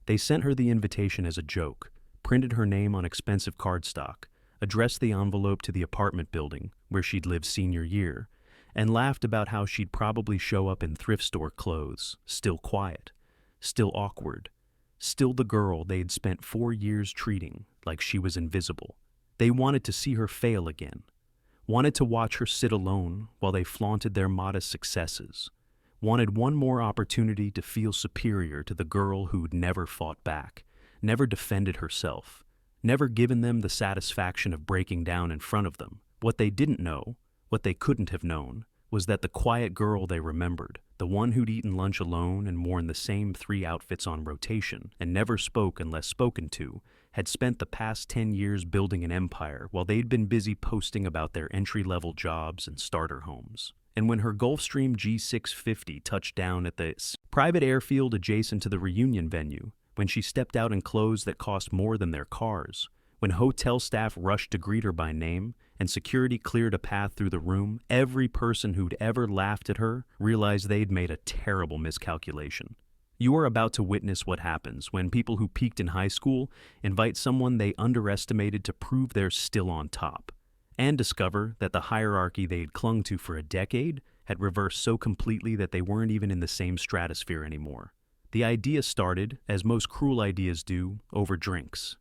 They sent her the invitation as a joke, printed her name on expensive cardstock, addressed the envelope to the apartment building where she'd lived senior year, and laughed about how she'd probably show up in thrift store clothes, still quiet, still awkward, still the girl they'd spent 4 years treating like she was invisible. They wanted to see her fail again, wanted to watch her sit alone while they flaunted their modest successes, wanted one more opportunity to feel superior to the girl who'd never fought back, never defended herself, never given them the satisfaction of breaking down in front of them. What they didn't know, what they couldn't have known, was that the quiet girl they remembered, the one who'd eaten lunch alone and worn the same 3 outfits on rotation and never spoke unless spoken to, had spent the past 10 years building an empire while they'd been busy posting about their entry-level jobs and starter homes. And when her Gulfstream G650 touched down at the private airfield adjacent to the reunion venue, when she stepped out in clothes that cost more than their cars, when hotel staff rushed to greet her by name and security cleared a path through the room, every person who'd ever laughed at her realized they'd made a terrible miscalculation. You are about to witness what happens when people who peaked in high school invite someone they underestimated to prove they're still on top, and discover that the hierarchy they'd clung to for a decade had reversed so completely that they weren't even in the same stratosphere anymore. The idea started, as most cruel ideas do, over drinks.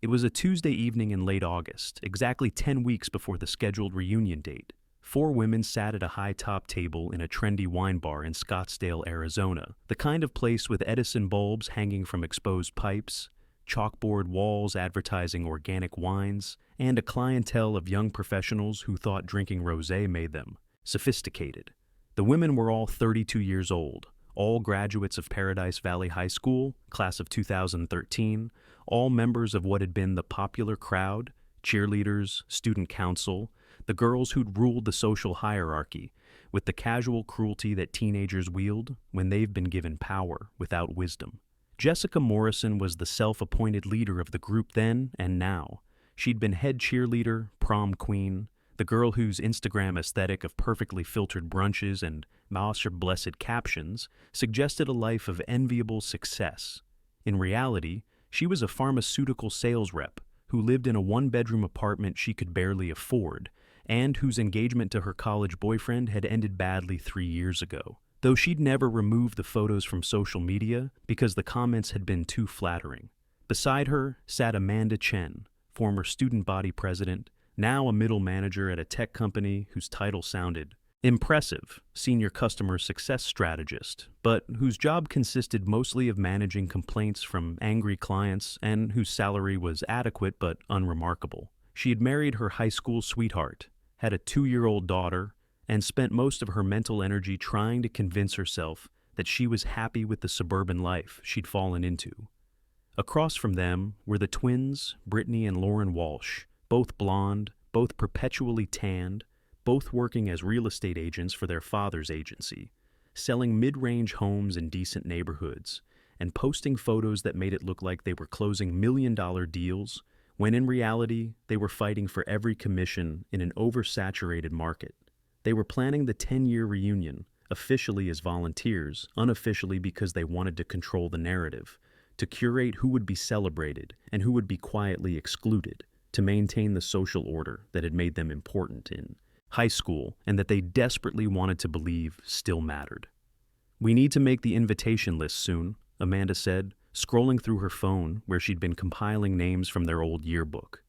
It was a Tuesday evening in late August, exactly 10 weeks before the scheduled reunion date. 4 women sat at a high-top table in a trendy wine bar in Scottsdale, Arizona, the kind of place with Edison bulbs hanging from exposed pipes, chalkboard walls advertising organic wines, and a clientele of young professionals who thought drinking rosé made them sophisticated. The women were all 32 years old, all graduates of Paradise Valley High School, class of 2013, all members of what had been the popular crowd, cheerleaders, student council, the girls who'd ruled the social hierarchy with the casual cruelty that teenagers wield when they've been given power without wisdom. Jessica Morrison was the self-appointed leader of the group then and now. She'd been head cheerleader, prom queen, the girl whose Instagram aesthetic of perfectly filtered brunches and Masha blessed captions suggested a life of enviable success. In reality, she was a pharmaceutical sales rep who lived in a 1-bedroom apartment she could barely afford, and whose engagement to her college boyfriend had ended badly 3 years ago, though she'd never removed the photos from social media because the comments had been too flattering. Beside her sat Amanda Chen, former student body president, now a middle manager at a tech company whose title sounded impressive, senior customer success strategist, but whose job consisted mostly of managing complaints from angry clients and whose salary was adequate but unremarkable. She had married her high school sweetheart, had a 2-year-old daughter, and spent most of her mental energy trying to convince herself that she was happy with the suburban life she'd fallen into. Across from them were the twins, Brittany and Lauren Walsh, both blonde, both perpetually tanned, both working as real estate agents for their father's agency, selling mid-range homes in decent neighborhoods, and posting photos that made it look like they were closing million-dollar deals, when in reality they were fighting for every commission in an oversaturated market. They were planning the 10-year reunion, officially as volunteers, unofficially because they wanted to control the narrative, to curate who would be celebrated and who would be quietly excluded, to maintain the social order that had made them important in high school and that they desperately wanted to believe still mattered. "We need to make the invitation list soon," Amanda said, scrolling through her phone where she'd been compiling names from their old yearbook.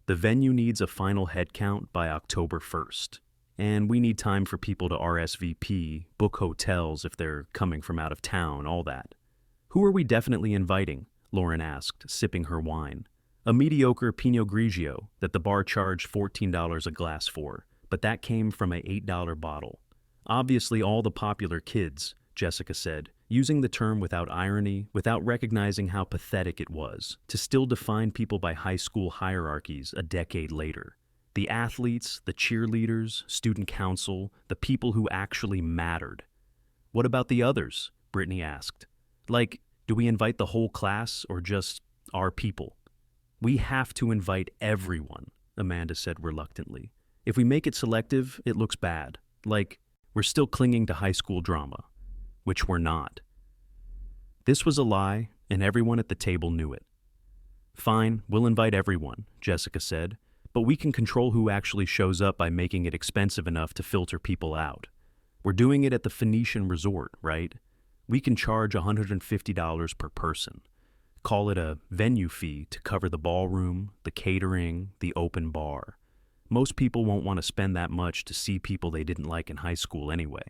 "The venue needs a final head count by October 1st. And we need time for people to RSVP, book hotels if they're coming from out of town, all that." "Who are we definitely inviting?" Lauren asked, sipping her wine. "A mediocre Pinot Grigio that the bar charged $14 a glass for, but that came from a $8 bottle. Obviously all the popular kids," Jessica said, using the term without irony, without recognizing how pathetic it was to still define people by high school hierarchies a decade later. The athletes, the cheerleaders, student council, the people who actually mattered. "What about the others?" Brittany asked. "Like, do we invite the whole class or just our people?" "We have to invite everyone," Amanda said reluctantly. "If we make it selective, it looks bad. Like, we're still clinging to high school drama." Which we're not. This was a lie, and everyone at the table knew it. Fine, we'll invite everyone, Jessica said, but we can control who actually shows up by making it expensive enough to filter people out. We're doing it at the Phoenician Resort, right? We can charge $150 per person. Call it a venue fee to cover the ballroom, the catering, the open bar. Most people won't want to spend that much to see people they didn't like in high school anyway.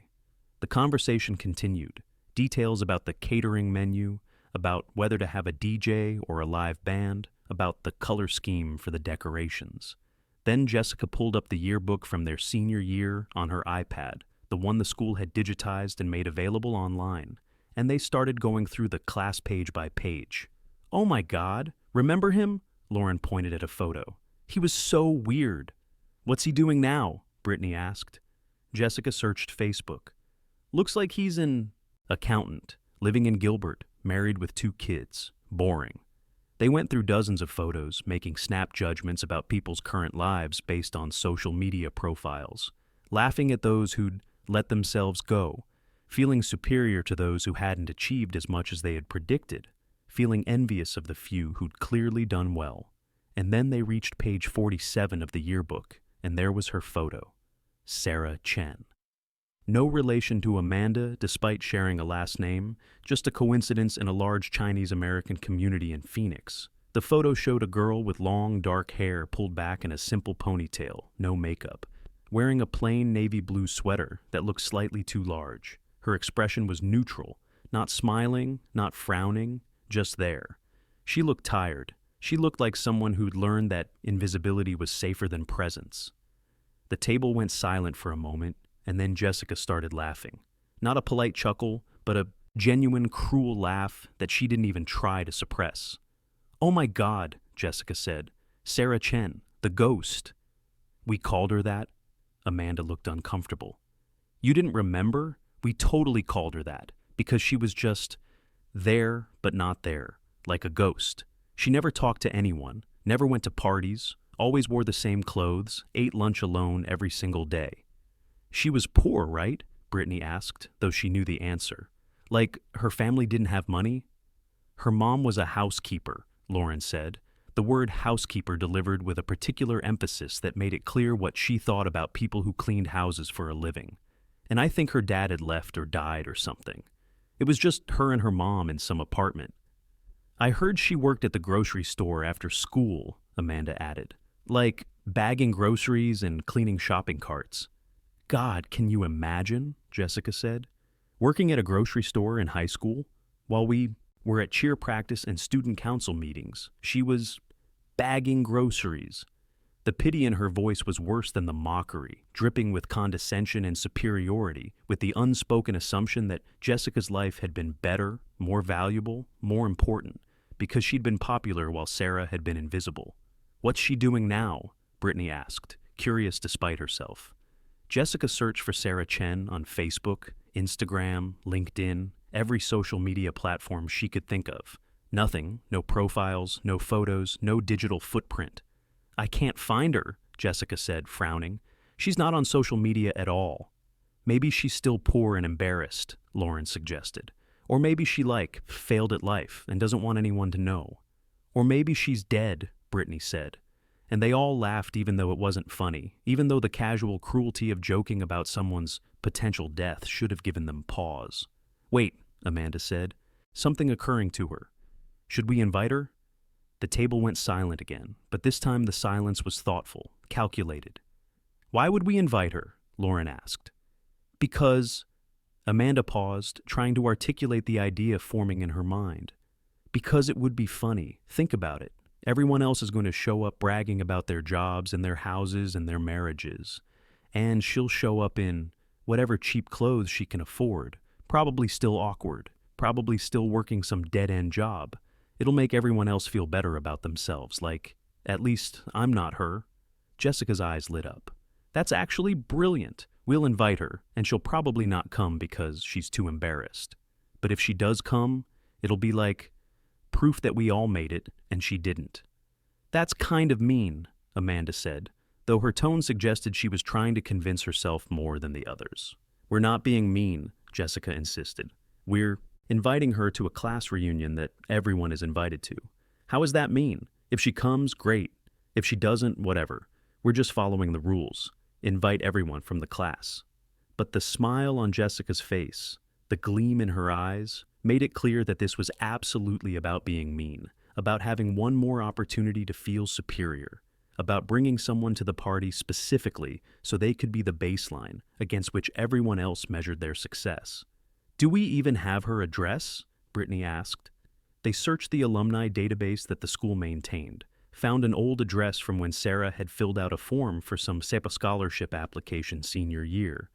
The conversation continued. Details about the catering menu, about whether to have a DJ or a live band, about the color scheme for the decorations. Then Jessica pulled up the yearbook from their senior year on her iPad, the one the school had digitized and made available online, and they started going through the class page by page. "Oh my God, remember him?" Lauren pointed at a photo. "He was so weird." "What's he doing now?" Brittany asked. Jessica searched Facebook. "Looks like he's an accountant, living in Gilbert, married with 2 kids. Boring." They went through dozens of photos, making snap judgments about people's current lives based on social media profiles, laughing at those who'd let themselves go, feeling superior to those who hadn't achieved as much as they had predicted, feeling envious of the few who'd clearly done well. And then they reached page 47 of the yearbook, and there was her photo, Sarah Chen. No relation to Amanda, despite sharing a last name, just a coincidence in a large Chinese-American community in Phoenix. The photo showed a girl with long, dark hair pulled back in a simple ponytail, no makeup, wearing a plain navy blue sweater that looked slightly too large. Her expression was neutral, not smiling, not frowning, just there. She looked tired. She looked like someone who'd learned that invisibility was safer than presence. The table went silent for a moment, and then Jessica started laughing. Not a polite chuckle, but a genuine, cruel laugh that she didn't even try to suppress. "Oh my God," Jessica said. "Sarah Chen, the ghost." "We called her that?" Amanda looked uncomfortable. "You didn't remember? We totally called her that, because she was just there, but not there, like a ghost. She never talked to anyone, never went to parties, always wore the same clothes, ate lunch alone every single day." "She was poor, right?" Brittany asked, though she knew the answer. "Like, her family didn't have money?" "Her mom was a housekeeper," Lauren said, the word housekeeper delivered with a particular emphasis that made it clear what she thought about people who cleaned houses for a living. "And I think her dad had left or died or something. It was just her and her mom in some apartment." "I heard she worked at the grocery store after school," Amanda added. "Like, bagging groceries and cleaning shopping carts." "God, can you imagine?" Jessica said. "Working at a grocery store in high school? While we were at cheer practice and student council meetings, she was bagging groceries." The pity in her voice was worse than the mockery, dripping with condescension and superiority, with the unspoken assumption that Jessica's life had been better, more valuable, more important, because she'd been popular while Sarah had been invisible. "What's she doing now?" Brittany asked, curious despite herself. Jessica searched for Sarah Chen on Facebook, Instagram, LinkedIn, every social media platform she could think of. Nothing, no profiles, no photos, no digital footprint. "I can't find her," Jessica said, frowning. "She's not on social media at all." "Maybe she's still poor and embarrassed," Lauren suggested. "Or maybe she, failed at life and doesn't want anyone to know." "Or maybe she's dead," Brittany said. And they all laughed even though it wasn't funny, even though the casual cruelty of joking about someone's potential death should have given them pause. "Wait," Amanda said, something occurring to her. "Should we invite her?" The table went silent again, but this time the silence was thoughtful, calculated. "Why would we invite her?" Lauren asked. "Because—" Amanda paused, trying to articulate the idea forming in her mind. "Because it would be funny. Think about it. Everyone else is going to show up bragging about their jobs and their houses and their marriages. And she'll show up in whatever cheap clothes she can afford, probably still awkward, probably still working some dead-end job. It'll make everyone else feel better about themselves, like, at least I'm not her." Jessica's eyes lit up. "That's actually brilliant. We'll invite her, and she'll probably not come because she's too embarrassed. But if she does come, it'll be like proof that we all made it, and she didn't." "That's kind of mean," Amanda said, though her tone suggested she was trying to convince herself more than the others. "We're not being mean," Jessica insisted. "We're inviting her to a class reunion that everyone is invited to. How is that mean? If she comes, great. If she doesn't, whatever. We're just following the rules. Invite everyone from the class. But the smile on Jessica's face, the gleam in her eyes, made it clear that this was absolutely about being mean, about having one more opportunity to feel superior, about bringing someone to the party specifically so they could be the baseline against which everyone else measured their success. "Do we even have her address?" Brittany asked. They searched the alumni database that the school maintained, found an old address from when Sarah had filled out a form for some SEPA scholarship application senior year,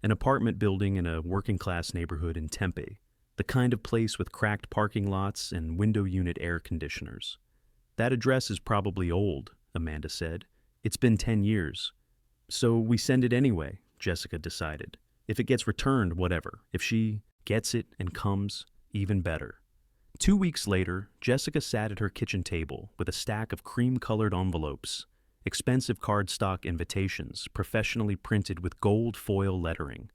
an apartment building in a working-class neighborhood in Tempe, the kind of place with cracked parking lots and window unit air conditioners. "That address is probably old," Amanda said. "It's been 10 years. "So we send it anyway," Jessica decided. "If it gets returned, whatever. If she gets it and comes, even better." 2 weeks later, Jessica sat at her kitchen table with a stack of cream-colored envelopes, expensive cardstock invitations professionally printed with gold foil lettering.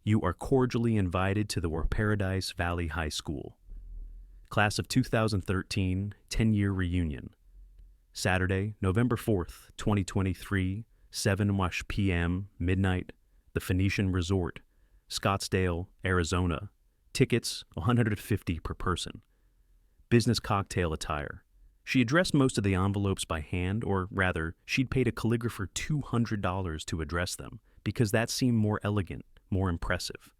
"You are cordially invited to the Paradise Valley High School. Class of 2013, 10-year reunion. Saturday, November 4th, 2023, 7 p.m., midnight, the Phoenician Resort, Scottsdale, Arizona. Tickets, $150 per person. Business cocktail attire." She addressed most of the envelopes by hand, or rather, she'd paid a calligrapher $200 to address them, because that seemed more elegant, more impressive.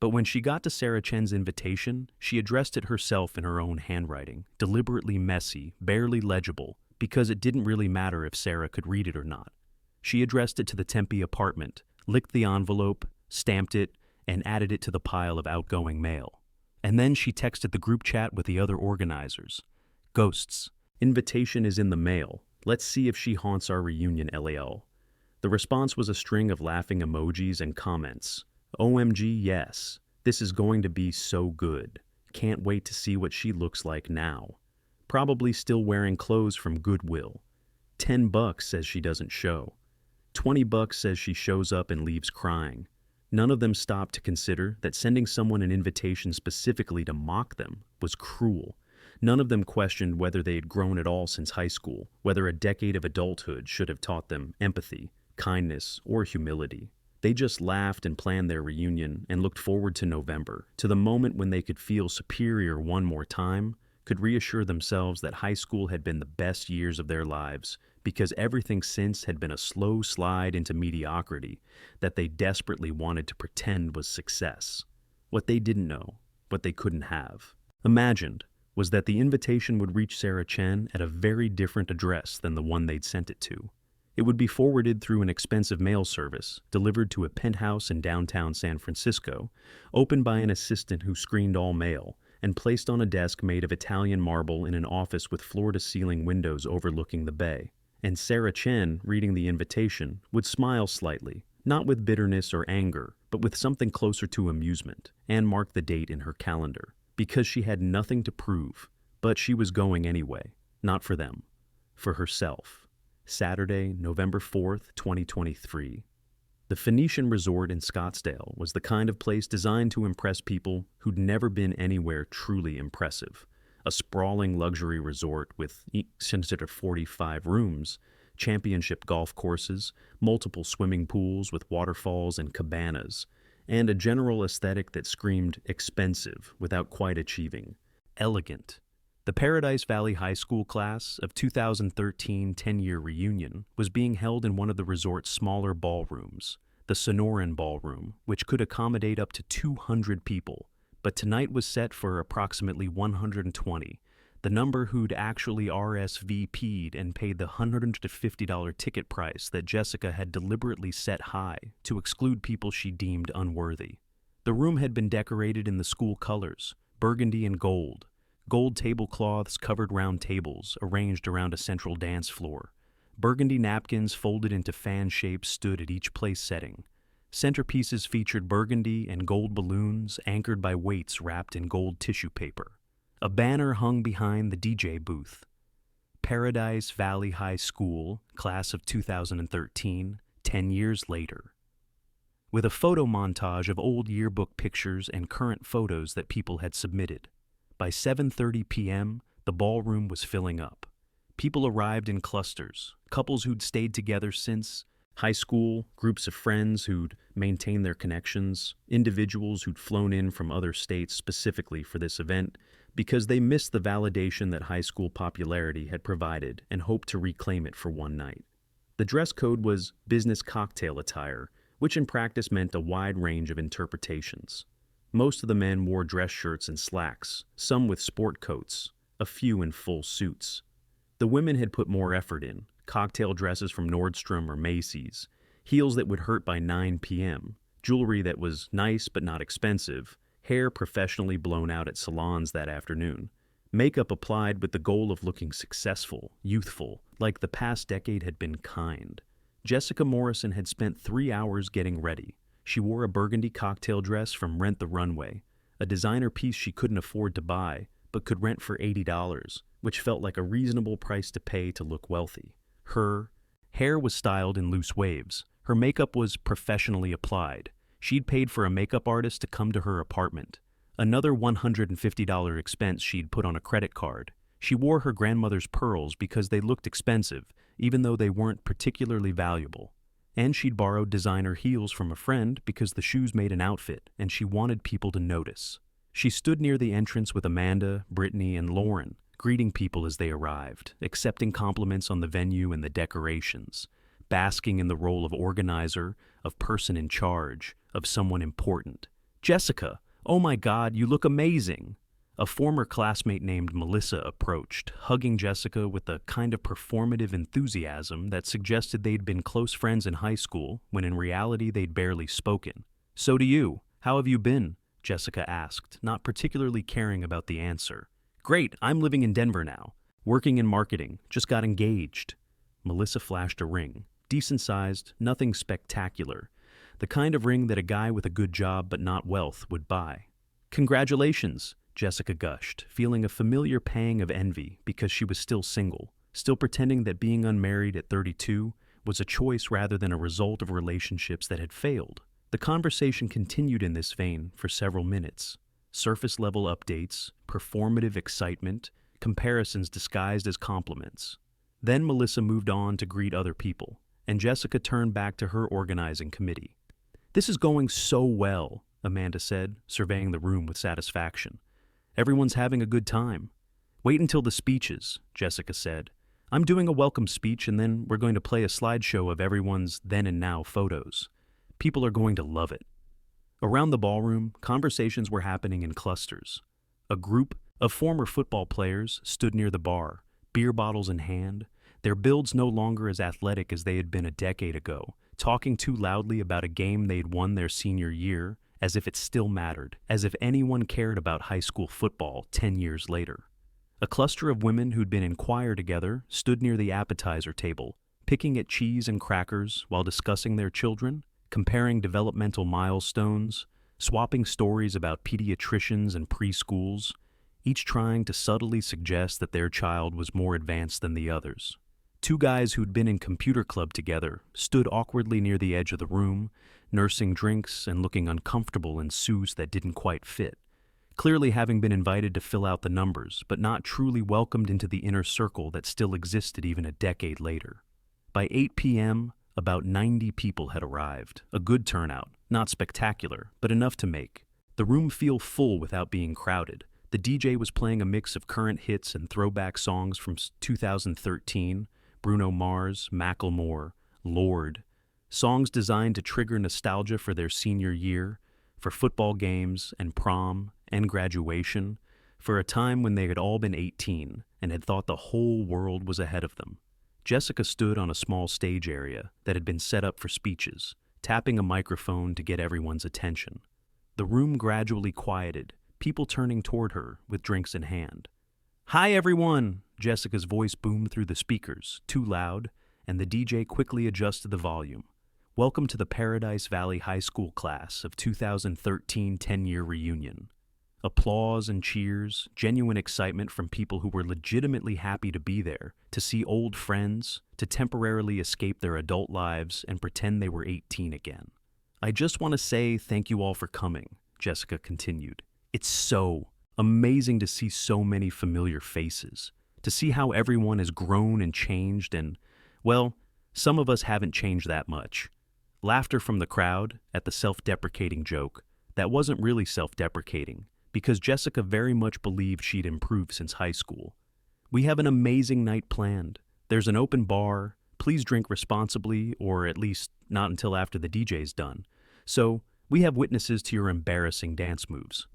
But when she got to Sarah Chen's invitation, she addressed it herself in her own handwriting, deliberately messy, barely legible, because it didn't really matter if Sarah could read it or not. She addressed it to the Tempe apartment, licked the envelope, stamped it, and added it to the pile of outgoing mail. And then she texted the group chat with the other organizers. "Ghosts. Invitation is in the mail. Let's see if she haunts our reunion, LAL." The response was a string of laughing emojis and comments. "OMG, yes. This is going to be so good. Can't wait to see what she looks like now. Probably still wearing clothes from Goodwill. $10 says she doesn't show. $20 says she shows up and leaves crying." None of them stopped to consider that sending someone an invitation specifically to mock them was cruel. None of them questioned whether they had grown at all since high school, whether a decade of adulthood should have taught them empathy, kindness, or humility. They just laughed and planned their reunion and looked forward to November, to the moment when they could feel superior one more time, could reassure themselves that high school had been the best years of their lives, because everything since had been a slow slide into mediocrity that they desperately wanted to pretend was success. What they didn't know, what they couldn't have, imagined, was that the invitation would reach Sarah Chen at a very different address than the one they'd sent it to. It would be forwarded through an expensive mail service, delivered to a penthouse in downtown San Francisco, opened by an assistant who screened all mail, and placed on a desk made of Italian marble in an office with floor-to-ceiling windows overlooking the bay. And Sarah Chen, reading the invitation, would smile slightly, not with bitterness or anger, but with something closer to amusement, and mark the date in her calendar, because she had nothing to prove, but she was going anyway, not for them, for herself. Saturday, November 4th, 2023. The Phoenician Resort in Scottsdale was the kind of place designed to impress people who'd never been anywhere truly impressive. A sprawling luxury resort with 45 rooms, championship golf courses, multiple swimming pools with waterfalls and cabanas, and a general aesthetic that screamed expensive without quite achieving elegant. The Paradise Valley High School class of 2013 10-year reunion was being held in one of the resort's smaller ballrooms, the Sonoran Ballroom, which could accommodate up to 200 people. But tonight was set for approximately 120, the number who'd actually RSVP'd and paid the $150 ticket price that Jessica had deliberately set high to exclude people she deemed unworthy. The room had been decorated in the school colors, burgundy and gold. Gold tablecloths covered round tables arranged around a central dance floor. Burgundy napkins folded into fan shapes stood at each place setting. Centerpieces featured burgundy and gold balloons anchored by weights wrapped in gold tissue paper. A banner hung behind the DJ booth. Paradise Valley High School, class of 2013, 10 years later. with a photo montage of old yearbook pictures and current photos that people had submitted. By 7:30 p.m., the ballroom was filling up. People arrived in clusters, couples who'd stayed together since high school, groups of friends who'd maintained their connections, individuals who'd flown in from other states specifically for this event because they missed the validation that high school popularity had provided and hoped to reclaim it for one night. The dress code was business cocktail attire, which in practice meant a wide range of interpretations. Most of the men wore dress shirts and slacks, some with sport coats, a few in full suits. The women had put more effort in, cocktail dresses from Nordstrom or Macy's, heels that would hurt by 9 p.m., jewelry that was nice but not expensive, hair professionally blown out at salons that afternoon, makeup applied with the goal of looking successful, youthful, like the past decade had been kind. Jessica Morrison had spent 3 hours getting ready. She wore a burgundy cocktail dress from Rent the Runway, a designer piece she couldn't afford to buy, but could rent for $80, which felt like a reasonable price to pay to look wealthy. Her hair was styled in loose waves. Her makeup was professionally applied. She'd paid for a makeup artist to come to her apartment. Another $150 expense she'd put on a credit card. She wore her grandmother's pearls because they looked expensive, even though they weren't particularly valuable. And she'd borrowed designer heels from a friend because the shoes made an outfit, and she wanted people to notice. She stood near the entrance with Amanda, Brittany, and Lauren, greeting people as they arrived, accepting compliments on the venue and the decorations, basking in the role of organizer, of person in charge, of someone important. "Jessica, oh my God, you look amazing!" A former classmate named Melissa approached, hugging Jessica with a kind of performative enthusiasm that suggested they'd been close friends in high school, when in reality they'd barely spoken. "So do you. How have you been?" Jessica asked, not particularly caring about the answer. "Great, I'm living in Denver now. Working in marketing, just got engaged." Melissa flashed a ring. Decent-sized, nothing spectacular. The kind of ring that a guy with a good job but not wealth would buy. "Congratulations," Jessica gushed, feeling a familiar pang of envy because she was still single, still pretending that being unmarried at 32 was a choice rather than a result of relationships that had failed. The conversation continued in this vein for several minutes. Surface-level updates, performative excitement, comparisons disguised as compliments. Then Melissa moved on to greet other people, and Jessica turned back to her organizing committee. "This is going so well," Amanda said, surveying the room with satisfaction. "Everyone's having a good time." "Wait until the speeches," Jessica said. "I'm doing a welcome speech, and then we're going to play a slideshow of everyone's then and now photos. People are going to love it." Around the ballroom, conversations were happening in clusters. A group of former football players stood near the bar, beer bottles in hand, their builds no longer as athletic as they had been a decade ago, talking too loudly about a game they'd won their senior year, as if it still mattered, as if anyone cared about high school football 10 years later. A cluster of women who'd been in choir together stood near the appetizer table, picking at cheese and crackers while discussing their children, comparing developmental milestones, swapping stories about pediatricians and preschools, each trying to subtly suggest that their child was more advanced than the others. Two guys who'd been in computer club together stood awkwardly near the edge of the room, nursing drinks and looking uncomfortable in suits that didn't quite fit, clearly having been invited to fill out the numbers, but not truly welcomed into the inner circle that still existed even a decade later. By 8 p.m., about 90 people had arrived, a good turnout, not spectacular, but enough to make the room feel full without being crowded. The DJ was playing a mix of current hits and throwback songs from 2013, Bruno Mars, Macklemore, Lorde, songs designed to trigger nostalgia for their senior year, for football games and prom and graduation, for a time when they had all been 18 and had thought the whole world was ahead of them. Jessica stood on a small stage area that had been set up for speeches, tapping a microphone to get everyone's attention. The room gradually quieted, people turning toward her with drinks in hand. "Hi, everyone!" Jessica's voice boomed through the speakers, too loud, and the DJ quickly adjusted the volume. "Welcome to the Paradise Valley High School class of 2013 10-year reunion." Applause and cheers, genuine excitement from people who were legitimately happy to be there, to see old friends, to temporarily escape their adult lives and pretend they were 18 again. I just want to say thank you all for coming, Jessica continued. It's so amazing to see so many familiar faces, to see how everyone has grown and changed and, well, some of us haven't changed that much. Laughter from the crowd at the self-deprecating joke that wasn't really self-deprecating because Jessica very much believed she'd improved since high school. We have an amazing night planned. There's an open bar. Please drink responsibly, or at least not until after the DJ's done. So, we have witnesses to your embarrassing dance moves.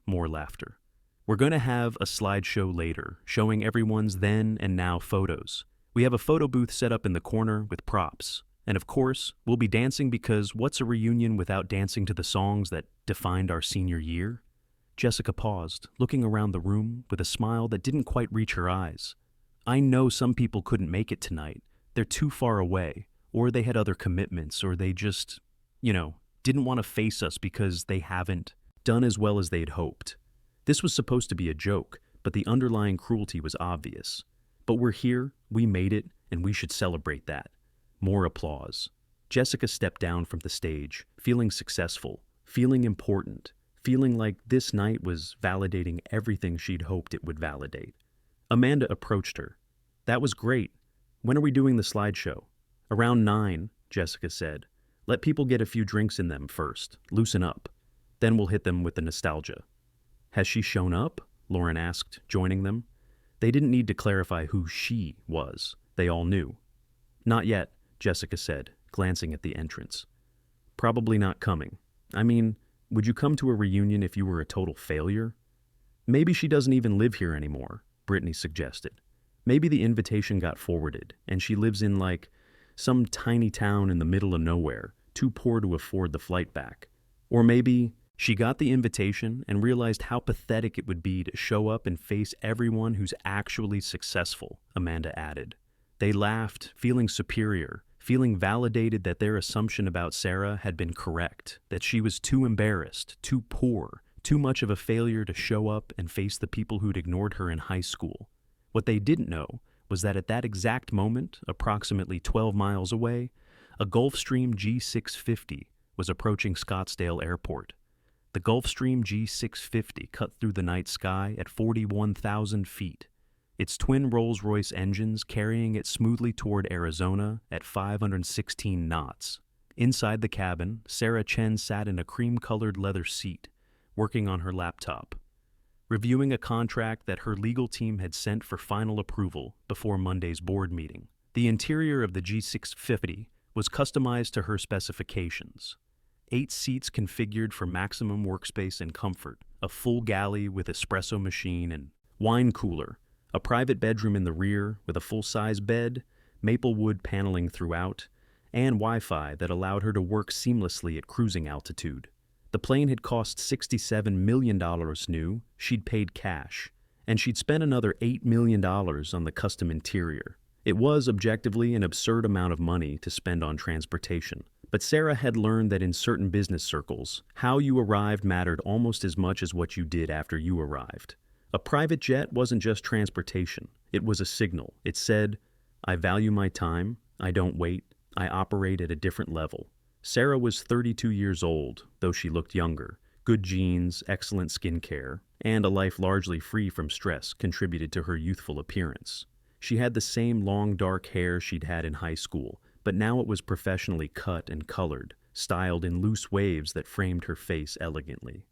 More laughter. We're going to have a slideshow later, showing everyone's then and now photos. We have a photo booth set up in the corner with props. And of course, we'll be dancing because what's a reunion without dancing to the songs that defined our senior year? Jessica paused, looking around the room with a smile that didn't quite reach her eyes. I know some people couldn't make it tonight. They're too far away, or they had other commitments, or they just, didn't want to face us because they haven't done as well as they'd hoped. This was supposed to be a joke, but the underlying cruelty was obvious. But we're here, we made it, and we should celebrate that. More applause. Jessica stepped down from the stage, feeling successful, feeling important, feeling like this night was validating everything she'd hoped it would validate. Amanda approached her. That was great. When are we doing the slideshow? Around 9, Jessica said. Let people get a few drinks in them first. Loosen up. Then we'll hit them with the nostalgia. Has she shown up? Lauren asked, joining them. They didn't need to clarify who she was. They all knew. Not yet, Jessica said, glancing at the entrance. Probably not coming. I mean, would you come to a reunion if you were a total failure? Maybe she doesn't even live here anymore, Brittany suggested. Maybe the invitation got forwarded, and she lives in, some tiny town in the middle of nowhere, too poor to afford the flight back. Or maybe she got the invitation and realized how pathetic it would be to show up and face everyone who's actually successful, Amanda added. They laughed, feeling superior, feeling validated that their assumption about Sarah had been correct, that she was too embarrassed, too poor, too much of a failure to show up and face the people who'd ignored her in high school. What they didn't know was that at that exact moment, approximately 12 miles away, a Gulfstream G650 was approaching Scottsdale Airport. The Gulfstream G650 cut through the night sky at 41,000 feet, its twin Rolls-Royce engines carrying it smoothly toward Arizona at 516 knots. Inside the cabin, Sarah Chen sat in a cream-colored leather seat, working on her laptop, reviewing a contract that her legal team had sent for final approval before Monday's board meeting. The interior of the G650 was customized to her specifications. 8 seats configured for maximum workspace and comfort, a full galley with espresso machine and wine cooler, a private bedroom in the rear with a full-size bed, maple wood paneling throughout, and Wi-Fi that allowed her to work seamlessly at cruising altitude. The plane had cost $67 million new, she'd paid cash, and she'd spent another $8 million on the custom interior. It was, objectively, an absurd amount of money to spend on transportation, but Sarah had learned that in certain business circles, how you arrived mattered almost as much as what you did after you arrived. A private jet wasn't just transportation, it was a signal. It said, I value my time, I don't wait, I operate at a different level. Sarah was 32 years old, though she looked younger. Good genes, excellent skincare, and a life largely free from stress contributed to her youthful appearance. She had the same long dark hair she'd had in high school, but now it was professionally cut and colored, styled in loose waves that framed her face elegantly.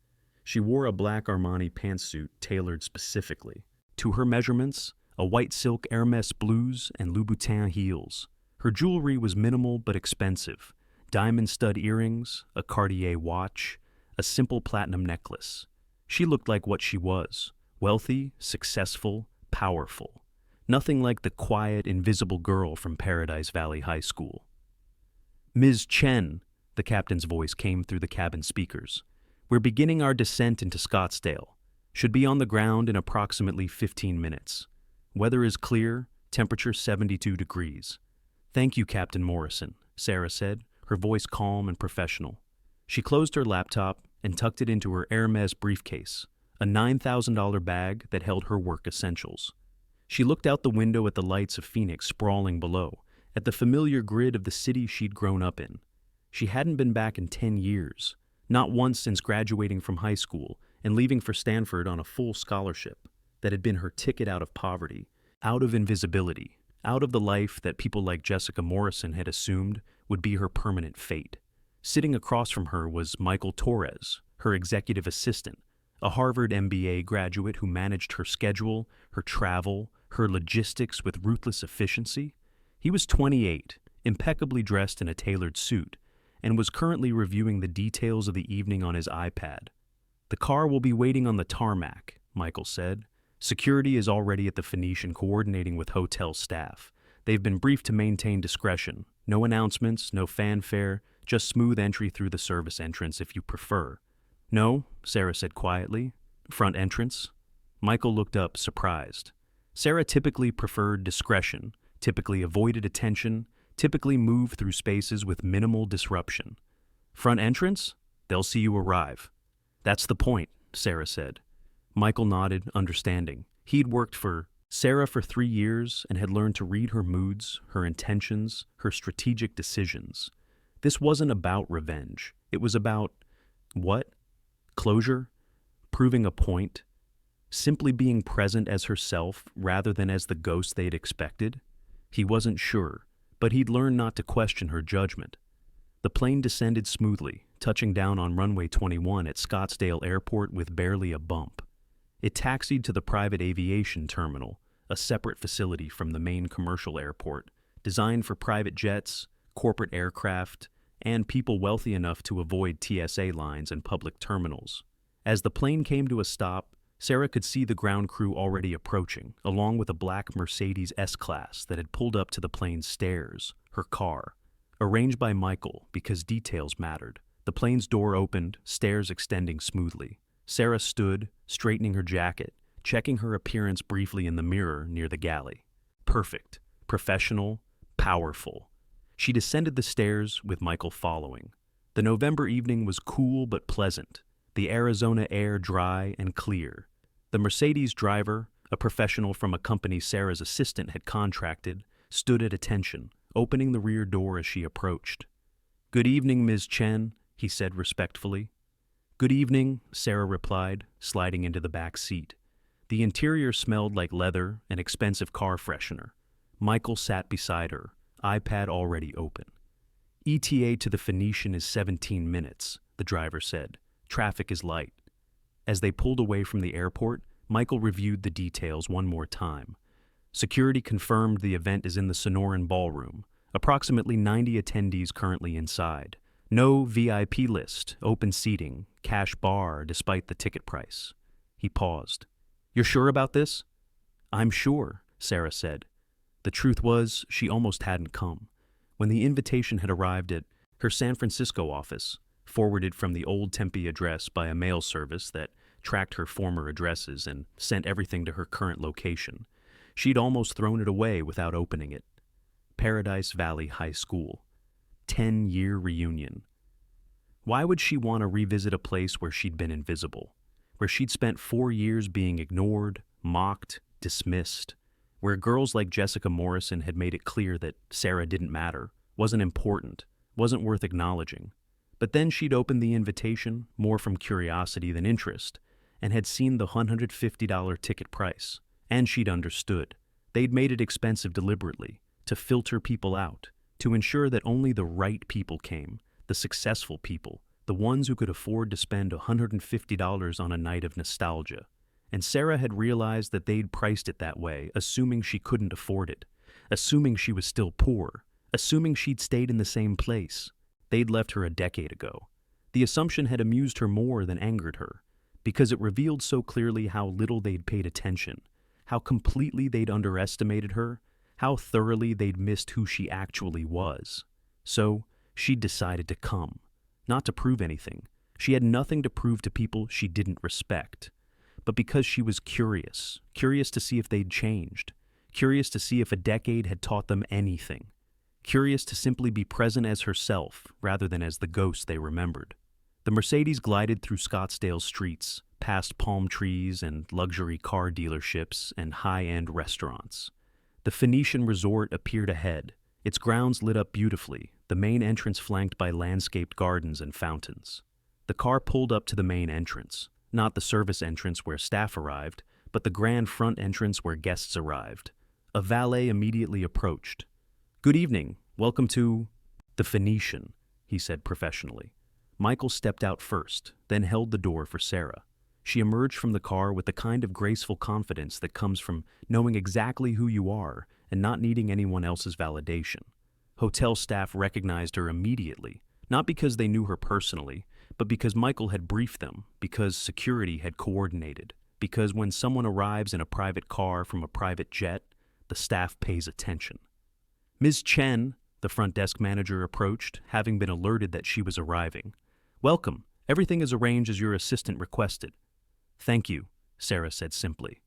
She wore a black Armani pantsuit tailored specifically. To her measurements, a white silk Hermes blouse and Louboutin heels. Her jewelry was minimal but expensive. Diamond stud earrings, a Cartier watch, a simple platinum necklace. She looked like what she was, wealthy, successful, powerful. Nothing like the quiet, invisible girl from Paradise Valley High School. Ms. Chen, the captain's voice came through the cabin speakers. We're beginning our descent into Scottsdale. Should be on the ground in approximately 15 minutes. Weather is clear, temperature 72 degrees. Thank you, Captain Morrison, Sarah said, her voice calm and professional. She closed her laptop and tucked it into her Hermes briefcase, a $9,000 bag that held her work essentials. She looked out the window at the lights of Phoenix sprawling below, at the familiar grid of the city she'd grown up in. She hadn't been back in 10 years, not once since graduating from high school and leaving for Stanford on a full scholarship that had been her ticket out of poverty, out of invisibility, out of the life that people like Jessica Morrison had assumed would be her permanent fate. Sitting across from her was Michael Torres, her executive assistant, a Harvard MBA graduate who managed her schedule, her travel, her logistics with ruthless efficiency. He was 28, impeccably dressed in a tailored suit, and was currently reviewing the details of the evening on his iPad. "The car will be waiting on the tarmac," Michael said. "Security is already at the Phoenician coordinating with hotel staff. They've been briefed to maintain discretion. No announcements, no fanfare, just smooth entry through the service entrance if you prefer." "No," Sarah said quietly. "Front entrance?" Michael looked up, surprised. Sarah typically preferred discretion, typically avoided attention, typically moved through spaces with minimal disruption. "Front entrance? They'll see you arrive." "That's the point," Sarah said. Michael nodded, understanding. He'd worked for Sarah for 3 years and had learned to read her moods, her intentions, her strategic decisions. This wasn't about revenge. It was about what? Closure? Proving a point? Simply being present as herself rather than as the ghost they'd expected? He wasn't sure, but he'd learned not to question her judgment. The plane descended smoothly, touching down on runway 21 at Scottsdale Airport with barely a bump. It taxied to the private aviation terminal, a separate facility from the main commercial airport, designed for private jets, corporate aircraft, and people wealthy enough to avoid TSA lines and public terminals. As the plane came to a stop, Sarah could see the ground crew already approaching, along with a black Mercedes S-Class that had pulled up to the plane's stairs, her car. Arranged by Michael because details mattered. The plane's door opened, stairs extending smoothly. Sarah stood, straightening her jacket, checking her appearance briefly in the mirror near the galley. Perfect, professional, powerful. She descended the stairs with Michael following. The November evening was cool but pleasant, the Arizona air dry and clear. The Mercedes driver, a professional from a company Sarah's assistant had contracted, stood at attention, opening the rear door as she approached. "Good evening, Ms. Chen," he said respectfully. "Good evening," Sarah replied, sliding into the back seat. The interior smelled like leather and expensive car freshener. Michael sat beside her, iPad already open. "ETA to the Phoenician is 17 minutes, the driver said. "Traffic is light." As they pulled away from the airport, Michael reviewed the details one more time. Security confirmed the event is in the Sonoran Ballroom. Approximately 90 attendees currently inside. No VIP list, open seating, cash bar despite the ticket price. He paused. "You're sure about this?" "I'm sure," Sarah said. The truth was, she almost hadn't come. When the invitation had arrived at her San Francisco office, forwarded from the old Tempe address by a mail service that tracked her former addresses and sent everything to her current location, she'd almost thrown it away without opening it. Paradise Valley High School. 10-year reunion. Why would she want to revisit a place where she'd been invisible, where she'd spent 4 years being ignored, mocked, dismissed, where girls like Jessica Morrison had made it clear that Sarah didn't matter, wasn't important, wasn't worth acknowledging? But then she'd opened the invitation, more from curiosity than interest, and had seen the $150 ticket price. And she'd understood. They'd made it expensive deliberately, to filter people out, to ensure that only the right people came, the successful people, the ones who could afford to spend $150 on a night of nostalgia. And Sarah had realized that they'd priced it that way, assuming she couldn't afford it, assuming she was still poor, assuming she'd stayed in the same place. They'd left her a decade ago. The assumption had amused her more than angered her, because it revealed so clearly how little they'd paid attention, how completely they'd underestimated her, how thoroughly they'd missed who she actually was. So, she'd decided to come. Not to prove anything. She had nothing to prove to people she didn't respect. But because she was curious, curious to see if they'd changed, curious to see if a decade had taught them anything, curious to simply be present as herself rather than as the ghost they remembered. The Mercedes glided through Scottsdale's streets, past palm trees and luxury car dealerships and high-end restaurants. The Phoenician resort appeared ahead, its grounds lit up beautifully, the main entrance flanked by landscaped gardens and fountains. The car pulled up to the main entrance, not the service entrance where staff arrived, but the grand front entrance where guests arrived. A valet immediately approached. "Good evening. Welcome to the Phoenician," he said professionally. Michael stepped out first, then held the door for Sarah. She emerged from the car with the kind of graceful confidence that comes from knowing exactly who you are and not needing anyone else's validation. Hotel staff recognized her immediately, not because they knew her personally, but because Michael had briefed them, because security had coordinated, because when someone arrives in a private car from a private jet, the staff pays attention. "Ms. Chen," the front desk manager approached, having been alerted that she was arriving. "Welcome. Everything is arranged as your assistant requested." "Thank you," Sarah said simply.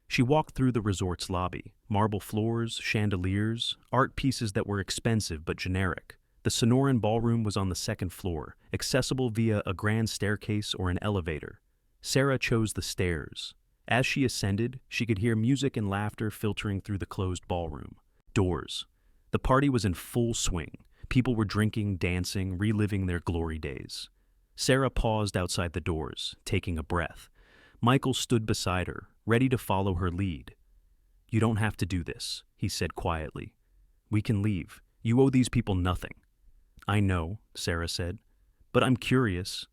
She walked through the resort's lobby. Marble floors, chandeliers, art pieces that were expensive but generic. The Sonoran ballroom was on the second floor, accessible via a grand staircase or an elevator. Sarah chose the stairs. As she ascended, she could hear music and laughter filtering through the closed ballroom. Doors. The party was in full swing. People were drinking, dancing, reliving their glory days. Sarah paused outside the doors, taking a breath. Michael stood beside her, ready to follow her lead. "You don't have to do this," he said quietly. "We can leave. You owe these people nothing." "I know," Sarah said, "but I'm curious."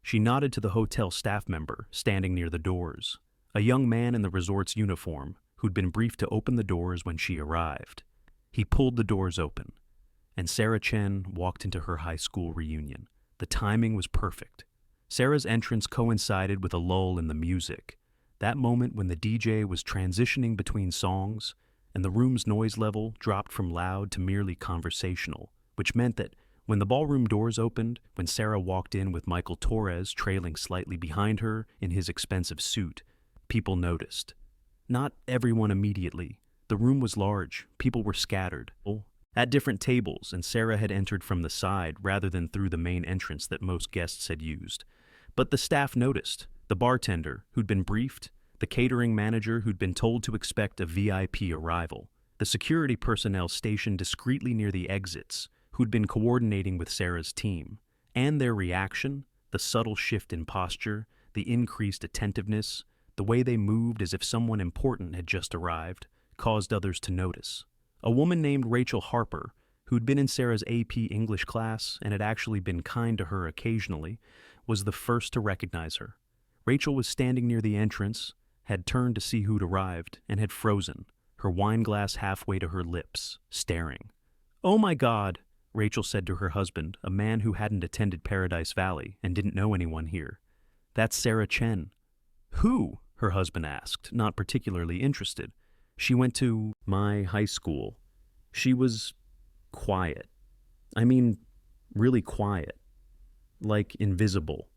She nodded to the hotel staff member standing near the doors, a young man in the resort's uniform who'd been briefed to open the doors when she arrived. He pulled the doors open, and Sarah Chen walked into her high school reunion. The timing was perfect. Sarah's entrance coincided with a lull in the music, that moment when the DJ was transitioning between songs and the room's noise level dropped from loud to merely conversational, which meant that when the ballroom doors opened, when Sarah walked in with Michael Torres trailing slightly behind her in his expensive suit, people noticed. Not everyone immediately. The room was large. People were scattered at different tables, and Sarah had entered from the side rather than through the main entrance that most guests had used. But the staff noticed. The bartender, who'd been briefed, the catering manager who'd been told to expect a VIP arrival, the security personnel stationed discreetly near the exits, who'd been coordinating with Sarah's team, and their reaction, the subtle shift in posture, the increased attentiveness, the way they moved as if someone important had just arrived, caused others to notice. A woman named Rachel Harper, who'd been in Sarah's AP English class and had actually been kind to her occasionally, was the first to recognize her. Rachel was standing near the entrance, had turned to see who'd arrived, and had frozen, her wine glass halfway to her lips, staring. "Oh my God," Rachel said to her husband, a man who hadn't attended Paradise Valley and didn't know anyone here. "That's Sarah Chen." "Who?" her husband asked, not particularly interested. "She went to my high school. She was quiet. I mean, really quiet. Like invisible."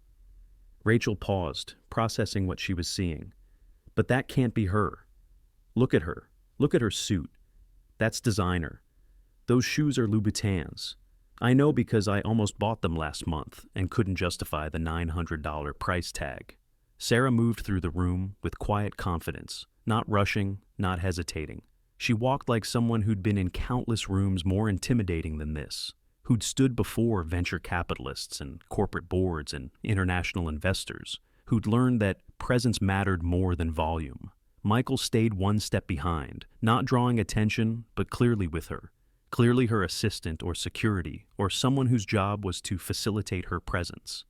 Rachel paused, processing what she was seeing. "But that can't be her. Look at her. Look at her suit. That's designer. Those shoes are Louboutins. I know because I almost bought them last month and couldn't justify the $900 price tag." Sarah moved through the room with quiet confidence, not rushing, not hesitating. She walked like someone who'd been in countless rooms more intimidating than this, who'd stood before venture capitalists and corporate boards and international investors, who'd learned that presence mattered more than volume. Michael stayed one step behind, not drawing attention, but clearly with her. Clearly her assistant or security, or someone whose job was to facilitate her presence.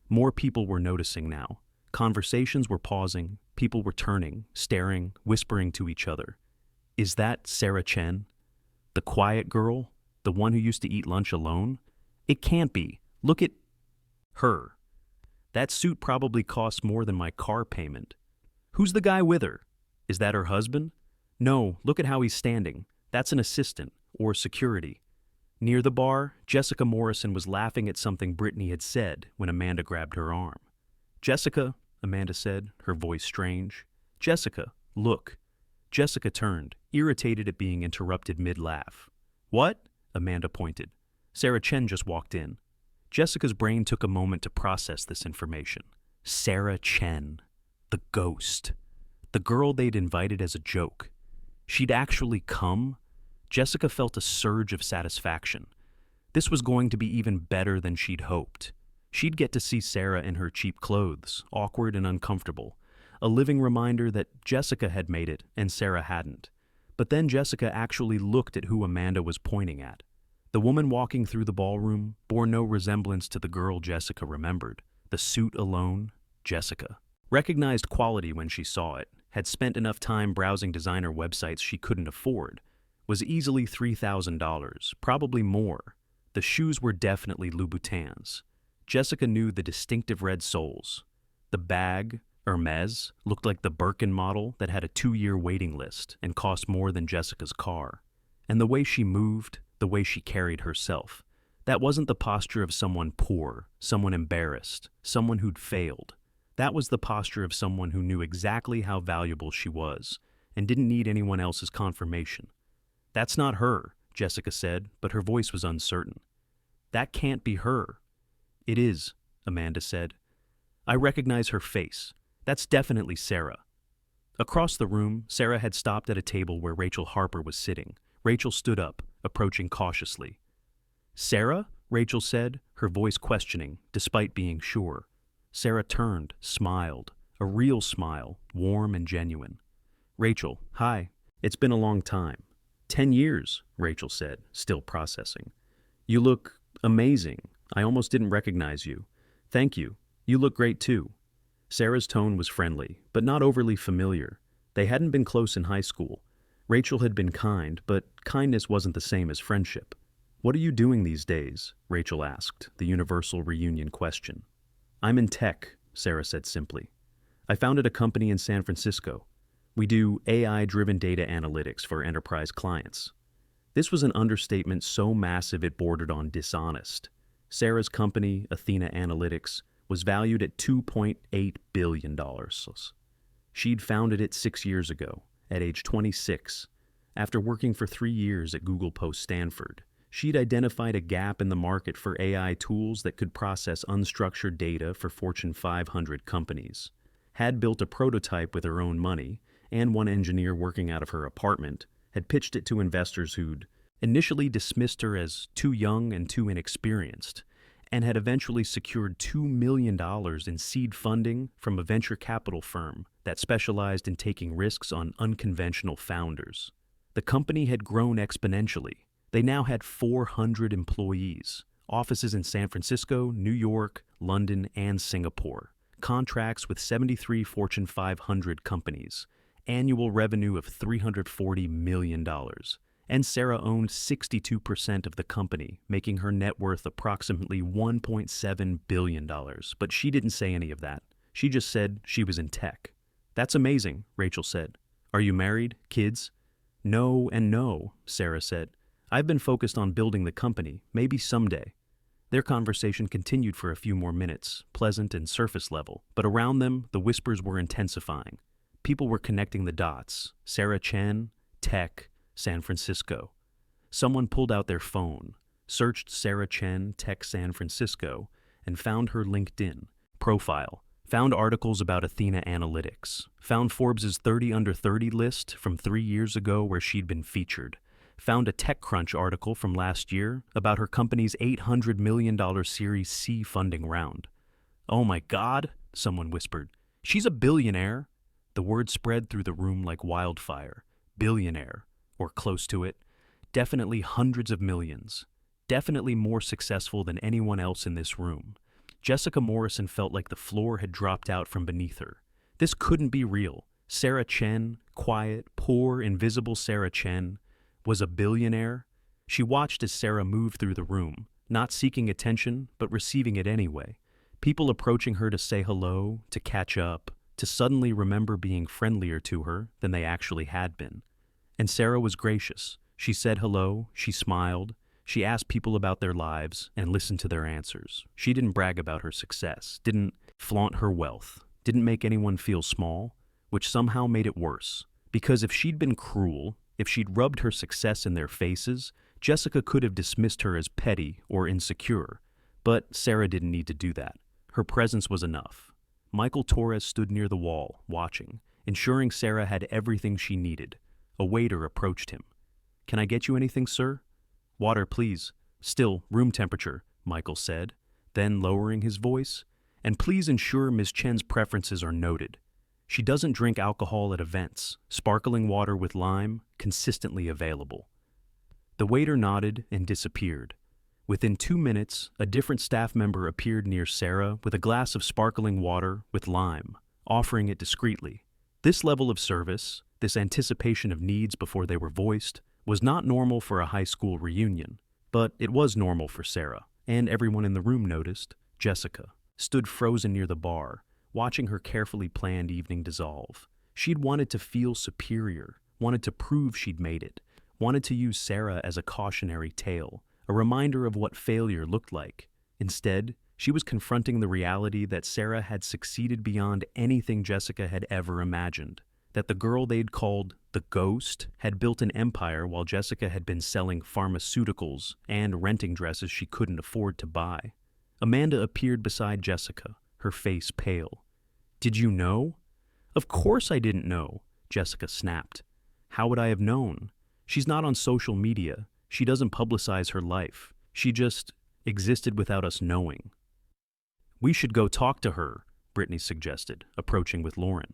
More people were noticing now. Conversations were pausing, people were turning, staring, whispering to each other. Is that Sarah Chen? The quiet girl? The one who used to eat lunch alone? It can't be. Look at her. That suit probably costs more than my car payment. Who's the guy with her? Is that her husband? No, look at how he's standing. That's an assistant, or security. Near the bar, Jessica Morrison was laughing at something Brittany had said when Amanda grabbed her arm. "Jessica," Amanda said, her voice strange. "Jessica, look." Jessica turned, irritated at being interrupted mid-laugh. "What?" Amanda pointed. Sarah Chen just walked in. Jessica's brain took a moment to process this information. Sarah Chen. The ghost. The girl they'd invited as a joke. She'd actually come? Jessica felt a surge of satisfaction. This was going to be even better than she'd hoped. She'd get to see Sarah in her cheap clothes, awkward and uncomfortable, a living reminder that Jessica had made it and Sarah hadn't. But then Jessica actually looked at who Amanda was pointing at. The woman walking through the ballroom bore no resemblance to the girl Jessica remembered. The suit alone, Jessica. Recognized quality when she saw it, had spent enough time browsing designer websites she couldn't afford, was easily $3,000, probably more. The shoes were definitely Louboutins. Jessica knew the distinctive red soles. The bag, Hermes, looked like the Birkin model that had a 2-year waiting list and cost more than Jessica's car. And the way she moved, the way she carried herself, that wasn't the posture of someone poor, someone embarrassed, someone who'd failed. That was the posture of someone who knew exactly how valuable she was and didn't need anyone else's confirmation. "That's not her," Jessica said, but her voice was uncertain. "That can't be her." "It is," Amanda said. "I recognize her face. That's definitely Sarah." Across the room, Sarah had stopped at a table where Rachel Harper was sitting. Rachel stood up, approaching cautiously. "Sarah?" Rachel said, her voice questioning, despite being sure. Sarah turned, smiled, a real smile, warm and genuine. "Rachel, hi. It's been a long time." 10 years, Rachel said, still processing. "You look amazing. I almost didn't recognize you." "Thank you. You look great too." Sarah's tone was friendly, but not overly familiar. They hadn't been close in high school. Rachel had been kind, but kindness wasn't the same as friendship. "What are you doing these days?" Rachel asked, the universal reunion question. "I'm in tech," Sarah said simply. "I founded a company in San Francisco. We do AI-driven data analytics for enterprise clients." This was an understatement so massive it bordered on dishonest. Sarah's company, Athena Analytics, was valued at $2.8 billion. She'd founded it 6 years ago, at age 26. After working for 3 years at Google post-Stanford, she'd identified a gap in the market for AI tools that could process unstructured data for Fortune 500 companies, had built a prototype with her own money, and one engineer working out of her apartment had pitched it to investors who'd initially dismissed her as too young and too inexperienced, and had eventually secured $2 million in seed funding from a venture capital firm that specialized in taking risks on unconventional founders. The company had grown exponentially. They now had 400 employees, offices in San Francisco, New York, London, and Singapore, contracts with 73 Fortune 500 companies, annual revenue of $340 million. And Sarah owned 62% of the company, making her net worth approximately $1.7 billion. But she didn't say any of that. She just said she was in tech. "That's amazing," Rachel said. "Are you married? Kids?" "No and no," Sarah said. "I've been focused on building the company, maybe someday." Their conversation continued for a few more minutes, pleasant and surface level, but around them, the whispers were intensifying. People were connecting the dots. Sarah Chen, tech, San Francisco. Someone pulled out their phone, searched Sarah Chen, tech San Francisco, and found her LinkedIn profile, found articles about Athena Analytics, found Forbes' 30 Under 30 list from 3 years ago where she'd been featured, found a TechCrunch article from last year about her company's $800 million Series C funding round. "Oh my God," someone whispered. "She's a billionaire." The word spread through the room like wildfire. Billionaire, or close to it. Definitely hundreds of millions. Definitely more successful than anyone else in this room. Jessica Morrison felt like the floor had dropped out from beneath her. This couldn't be real. Sarah Chen, quiet, poor, invisible Sarah Chen, was a billionaire. She watched as Sarah moved through the room, not seeking attention, but receiving it anyway. People approaching her to say hello, to catch up, to suddenly remember being friendlier to her than they actually had been. And Sarah was gracious. She said hello, she smiled, she asked people about their lives and listened to their answers. She didn't brag about her success, didn't flaunt her wealth, didn't make anyone feel small, which somehow made it worse. Because if she'd been cruel, if she'd rubbed her success in their faces, Jessica could have dismissed her as petty or insecure. But Sarah didn't need to do that. Her presence was enough. Michael Torres stood near the wall, watching, ensuring Sarah had everything she needed. A waiter approached him. "Can I get you anything, sir?" "Water, please." Still, room temperature, Michael said, then lowering his voice. And please ensure Miss Chen's preferences are noted. She doesn't drink alcohol at events. Sparkling water with lime, consistently available. The waiter nodded and disappeared. Within 2 minutes, a different staff member appeared near Sarah with a glass of sparkling water with lime, offering it discreetly. This level of service, this anticipation of needs before they were voiced, was not normal for a high school reunion, but it was normal for Sarah, and everyone in the room noticed. Jessica stood frozen near the bar, watching her carefully planned evening dissolve. She'd wanted to feel superior, wanted to prove she'd made it, wanted to use Sarah as a cautionary tale, a reminder of what failure looked like. Instead, she was confronting the reality that Sarah had succeeded beyond anything Jessica had ever imagined, that the girl they'd called the Ghost had built an empire while Jessica had been selling pharmaceuticals and renting dresses she couldn't afford to buy. Amanda appeared beside Jessica, her face pale. "Did you know?" "Of course I didn't know," Jessica snapped. "How would I have known? She's not on social media. She doesn't publicize her life. She just existed without us knowing." "We should go talk to her," Brittany suggested, approaching with Lauren.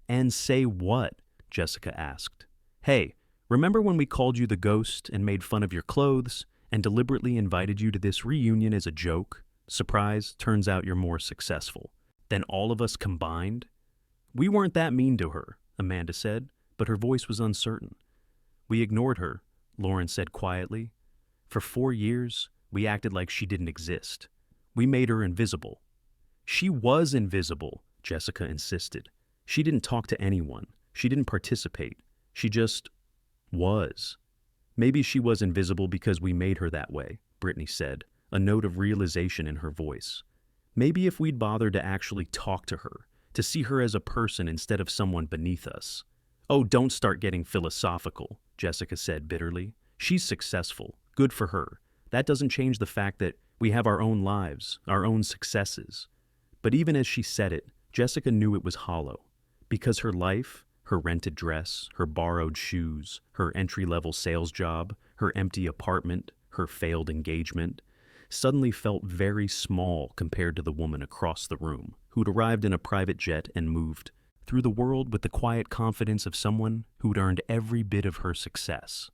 "And say what?" Jessica asked. "Hey, remember when we called you the Ghost and made fun of your clothes and deliberately invited you to this reunion as a joke? Surprise, turns out you're more successful than all of us combined." "We weren't that mean to her," Amanda said, but her voice was uncertain. "We ignored her," Lauren said quietly. "For 4 years, we acted like she didn't exist. We made her invisible." "She was invisible," Jessica insisted. "She didn't talk to anyone. She didn't participate. She just was." "Maybe she was invisible because we made her that way," Brittany said, a note of realization in her voice. "Maybe if we'd bothered to actually talk to her, to see her as a person instead of someone beneath us." "Oh, don't start getting philosophical," Jessica said bitterly. "She's successful. Good for her. That doesn't change the fact that we have our own lives, our own successes." But even as she said it, Jessica knew it was hollow. Because her life, her rented dress, her borrowed shoes, her entry-level sales job, her empty apartment, her failed engagement, suddenly felt very small compared to the woman across the room, who'd arrived in a private jet and moved through the world with the quiet confidence of someone who'd earned every bit of her success.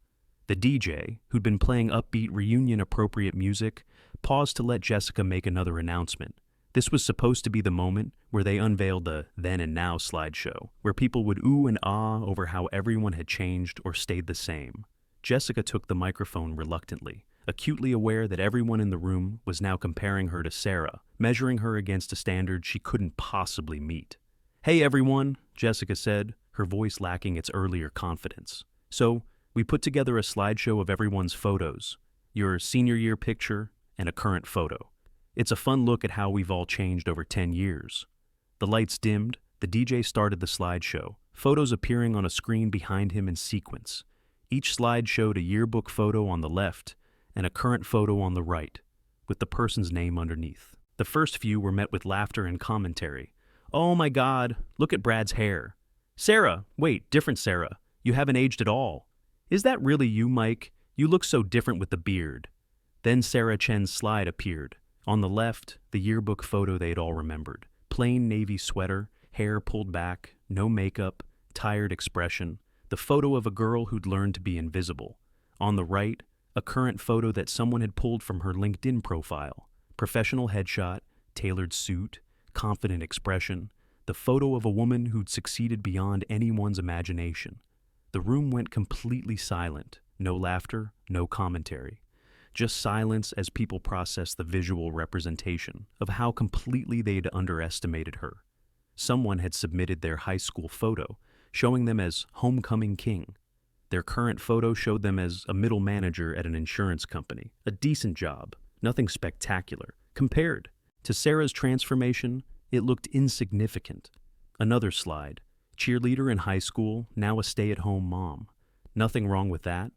The DJ, who'd been playing upbeat reunion-appropriate music, paused to let Jessica make another announcement. This was supposed to be the moment where they unveiled the Then and Now slideshow, where people would ooh and ah over how everyone had changed or stayed the same. Jessica took the microphone reluctantly, acutely aware that everyone in the room was now comparing her to Sarah, measuring her against a standard she couldn't possibly meet. "Hey everyone," Jessica said, her voice lacking its earlier confidence. "So, we put together a slideshow of everyone's photos, your senior year picture, and a current photo. It's a fun look at how we've all changed over 10 years. The lights dimmed, the DJ started the slideshow, photos appearing on a screen behind him in sequence. Each slide showed a yearbook photo on the left and a current photo on the right, with the person's name underneath. The first few were met with laughter and commentary. "Oh my God, look at Brad's hair. Sarah, wait, different Sarah. You haven't aged at all. Is that really you, Mike? You look so different with the beard." Then Sarah Chen's slide appeared. On the left, the yearbook photo they'd all remembered. Plain navy sweater, hair pulled back, no makeup, tired expression. The photo of a girl who'd learned to be invisible. On the right, a current photo that someone had pulled from her LinkedIn profile. Professional headshot, tailored suit, confident expression. The photo of a woman who'd succeeded beyond anyone's imagination. The room went completely silent. No laughter, no commentary. Just silence as people processed the visual representation of how completely they'd underestimated her. Someone had submitted their high school photo, showing them as homecoming king. Their current photo showed them as a middle manager at an insurance company. A decent job, nothing spectacular. Compared to Sarah's transformation, it looked insignificant. Another slide. Cheerleader in high school, now a stay-at-home mom. Nothing wrong with that.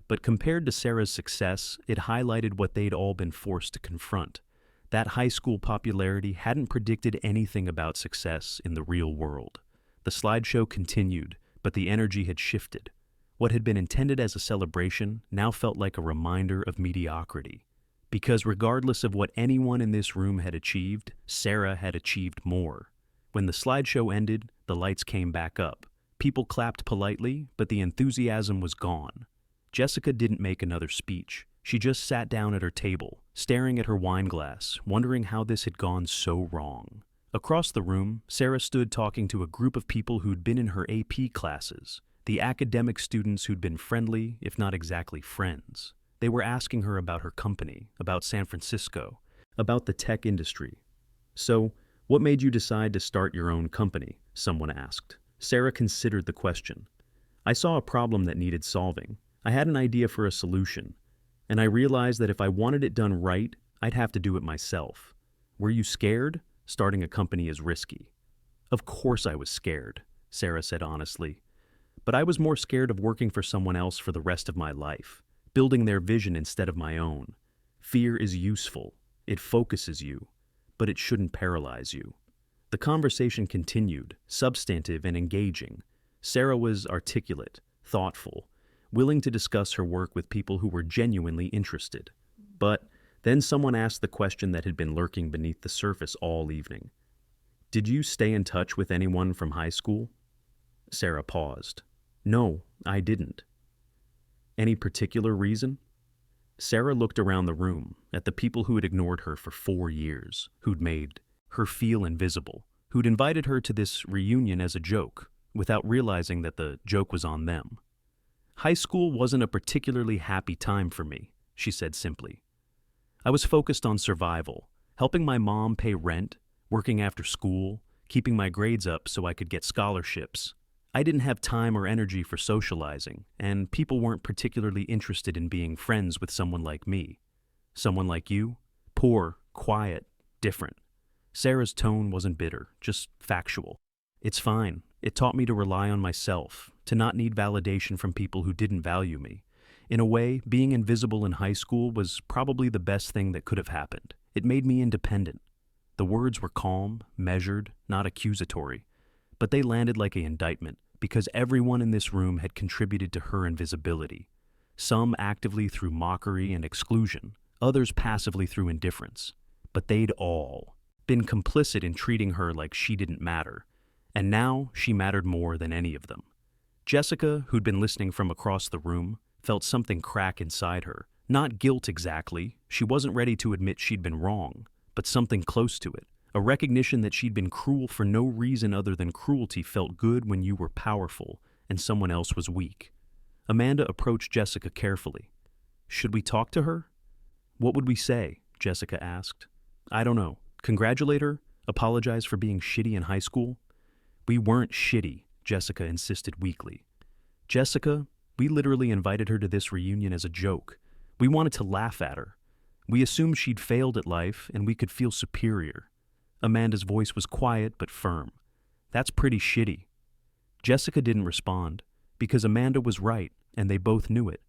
But compared to Sarah's success, it highlighted what they'd all been forced to confront. That high school popularity hadn't predicted anything about success in the real world. The slideshow continued, but the energy had shifted. What had been intended as a celebration now felt like a reminder of mediocrity. Because regardless of what anyone in this room had achieved, Sarah had achieved more. When the slideshow ended, the lights came back up. People clapped politely, but the enthusiasm was gone. Jessica didn't make another speech. She just sat down at her table, staring at her wine glass, wondering how this had gone so wrong. Across the room, Sarah stood talking to a group of people who'd been in her AP classes, the academic students who'd been friendly, if not exactly friends. They were asking her about her company, about San Francisco, about the tech industry. "So, what made you decide to start your own company?" someone asked. Sarah considered the question. "I saw a problem that needed solving. I had an idea for a solution, and I realized that if I wanted it done right, I'd have to do it myself." "Were you scared? Starting a company is risky." "Of course I was scared," Sarah said honestly. "But I was more scared of working for someone else for the rest of my life, building their vision instead of my own. Fear is useful. It focuses you, but it shouldn't paralyze you." The conversation continued, substantive and engaging. Sarah was articulate, thoughtful, willing to discuss her work with people who were genuinely interested. But then someone asked the question that had been lurking beneath the surface all evening. "Did you stay in touch with anyone from high school?" Sarah paused. "No, I didn't." "Any particular reason?" Sarah looked around the room at the people who had ignored her for 4 years, who'd made her feel invisible, who'd invited her to this reunion as a joke, without realizing that the joke was on them. "High school wasn't a particularly happy time for me," she said simply. "I was focused on survival, helping my mom pay rent, working after school, keeping my grades up so I could get scholarships. I didn't have time or energy for socializing, and people weren't particularly interested in being friends with someone like me. Someone like you? Poor, quiet, different." Sarah's tone wasn't bitter, just factual. "It's fine. It taught me to rely on myself, to not need validation from people who didn't value me. In a way, being invisible in high school was probably the best thing that could have happened. It made me independent." The words were calm, measured, not accusatory, but they landed like an indictment, because everyone in this room had contributed to her invisibility. Some actively through mockery and exclusion, others passively through indifference. But they'd all been complicit in treating her like she didn't matter, and now she mattered more than any of them. Jessica, who'd been listening from across the room, felt something crack inside her. Not guilt exactly, she wasn't ready to admit she'd been wrong, but something close to it. A recognition that she'd been cruel for no reason other than cruelty felt good when you were powerful and someone else was weak. Amanda approached Jessica carefully. "Should we talk to her?" "What would we say?" Jessica asked. "I don't know. Congratulate her? Apologize for being shitty in high school?" "We weren't shitty," Jessica insisted weakly. "Jessica, we literally invited her to this reunion as a joke. We wanted to laugh at her. We assumed she'd failed at life and we could feel superior." Amanda's voice was quiet but firm. "That's pretty shitty." Jessica didn't respond, because Amanda was right and they both knew it.